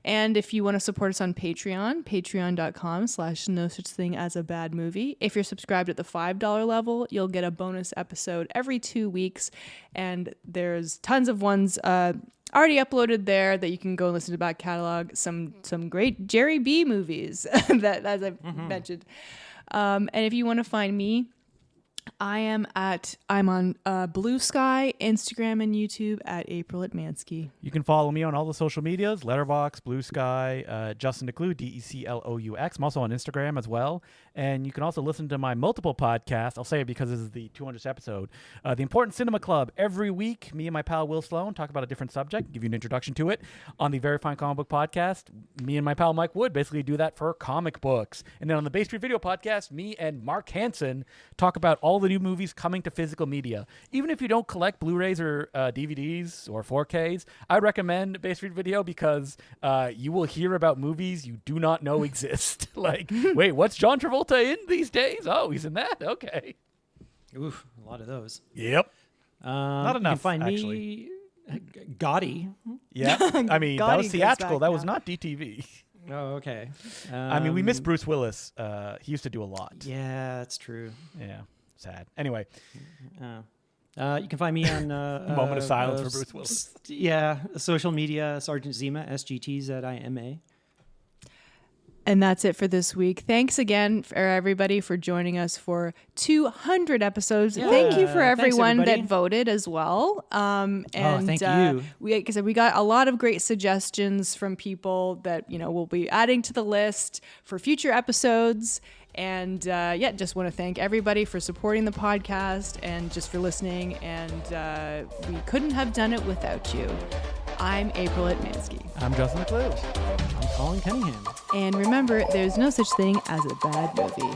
And if you want to support us on Patreon, patreon.com/no such thing as a bad movie. If you're subscribed at the $5 level, you'll get a bonus episode every 2 weeks. And there's tons of ones already uploaded there that you can go and listen to back catalog. Some great Gerry B movies that, as I mentioned. And if you want to find me, I'm on Bluesky, Instagram, and YouTube at April at Mansky. You can follow me on all the social medias, Letterboxd, Bluesky, Justin DeClue, DECLOUX. I'm also on Instagram as well. And you can also listen to my multiple podcasts. I'll say it because this is the 200th episode. The Important Cinema Club. Every week, me and my pal Will Sloan talk about a different subject, give you an introduction to it. On the Very Fine Comic Book Podcast, me and my pal Mike Wood basically do that for comic books. And then on the Bay Street Video Podcast, me and Mark Hansen talk about all the new movies coming to physical media. Even if you don't collect Blu-rays or DVDs or 4Ks, I recommend Bay Street Video because you will hear about movies you do not know exist. Like, wait, what's John Travolta in these days? Oh, he's in that? Okay. Oof, a lot of those. Yep. Not enough, You can find actually. me, Gotti. Yeah. I mean, that was Gotti goes theatrical. back That was now. not DTV. Oh, okay. I mean, we miss Bruce Willis. He used to do a lot. Yeah, that's true. Yeah. Sad. Anyway. You can find me on Moment of silence for Bruce Willis. Yeah, social media, Sergeant Zima, SGTZIMA. And that's it for this week. Thanks again for everybody for joining us for 200 episodes. Yeah. Thank you for Thanks, everyone everybody. that voted as well. And thank you. Like I said, we got a lot of great suggestions from people that we'll be adding to the list for future episodes. And just want to thank everybody for supporting the podcast and just for listening. And we couldn't have done it without you. I'm April at Mansky. I'm Justin DeClue. I'm Colin Cunningham. And remember, there's no such thing as a bad movie.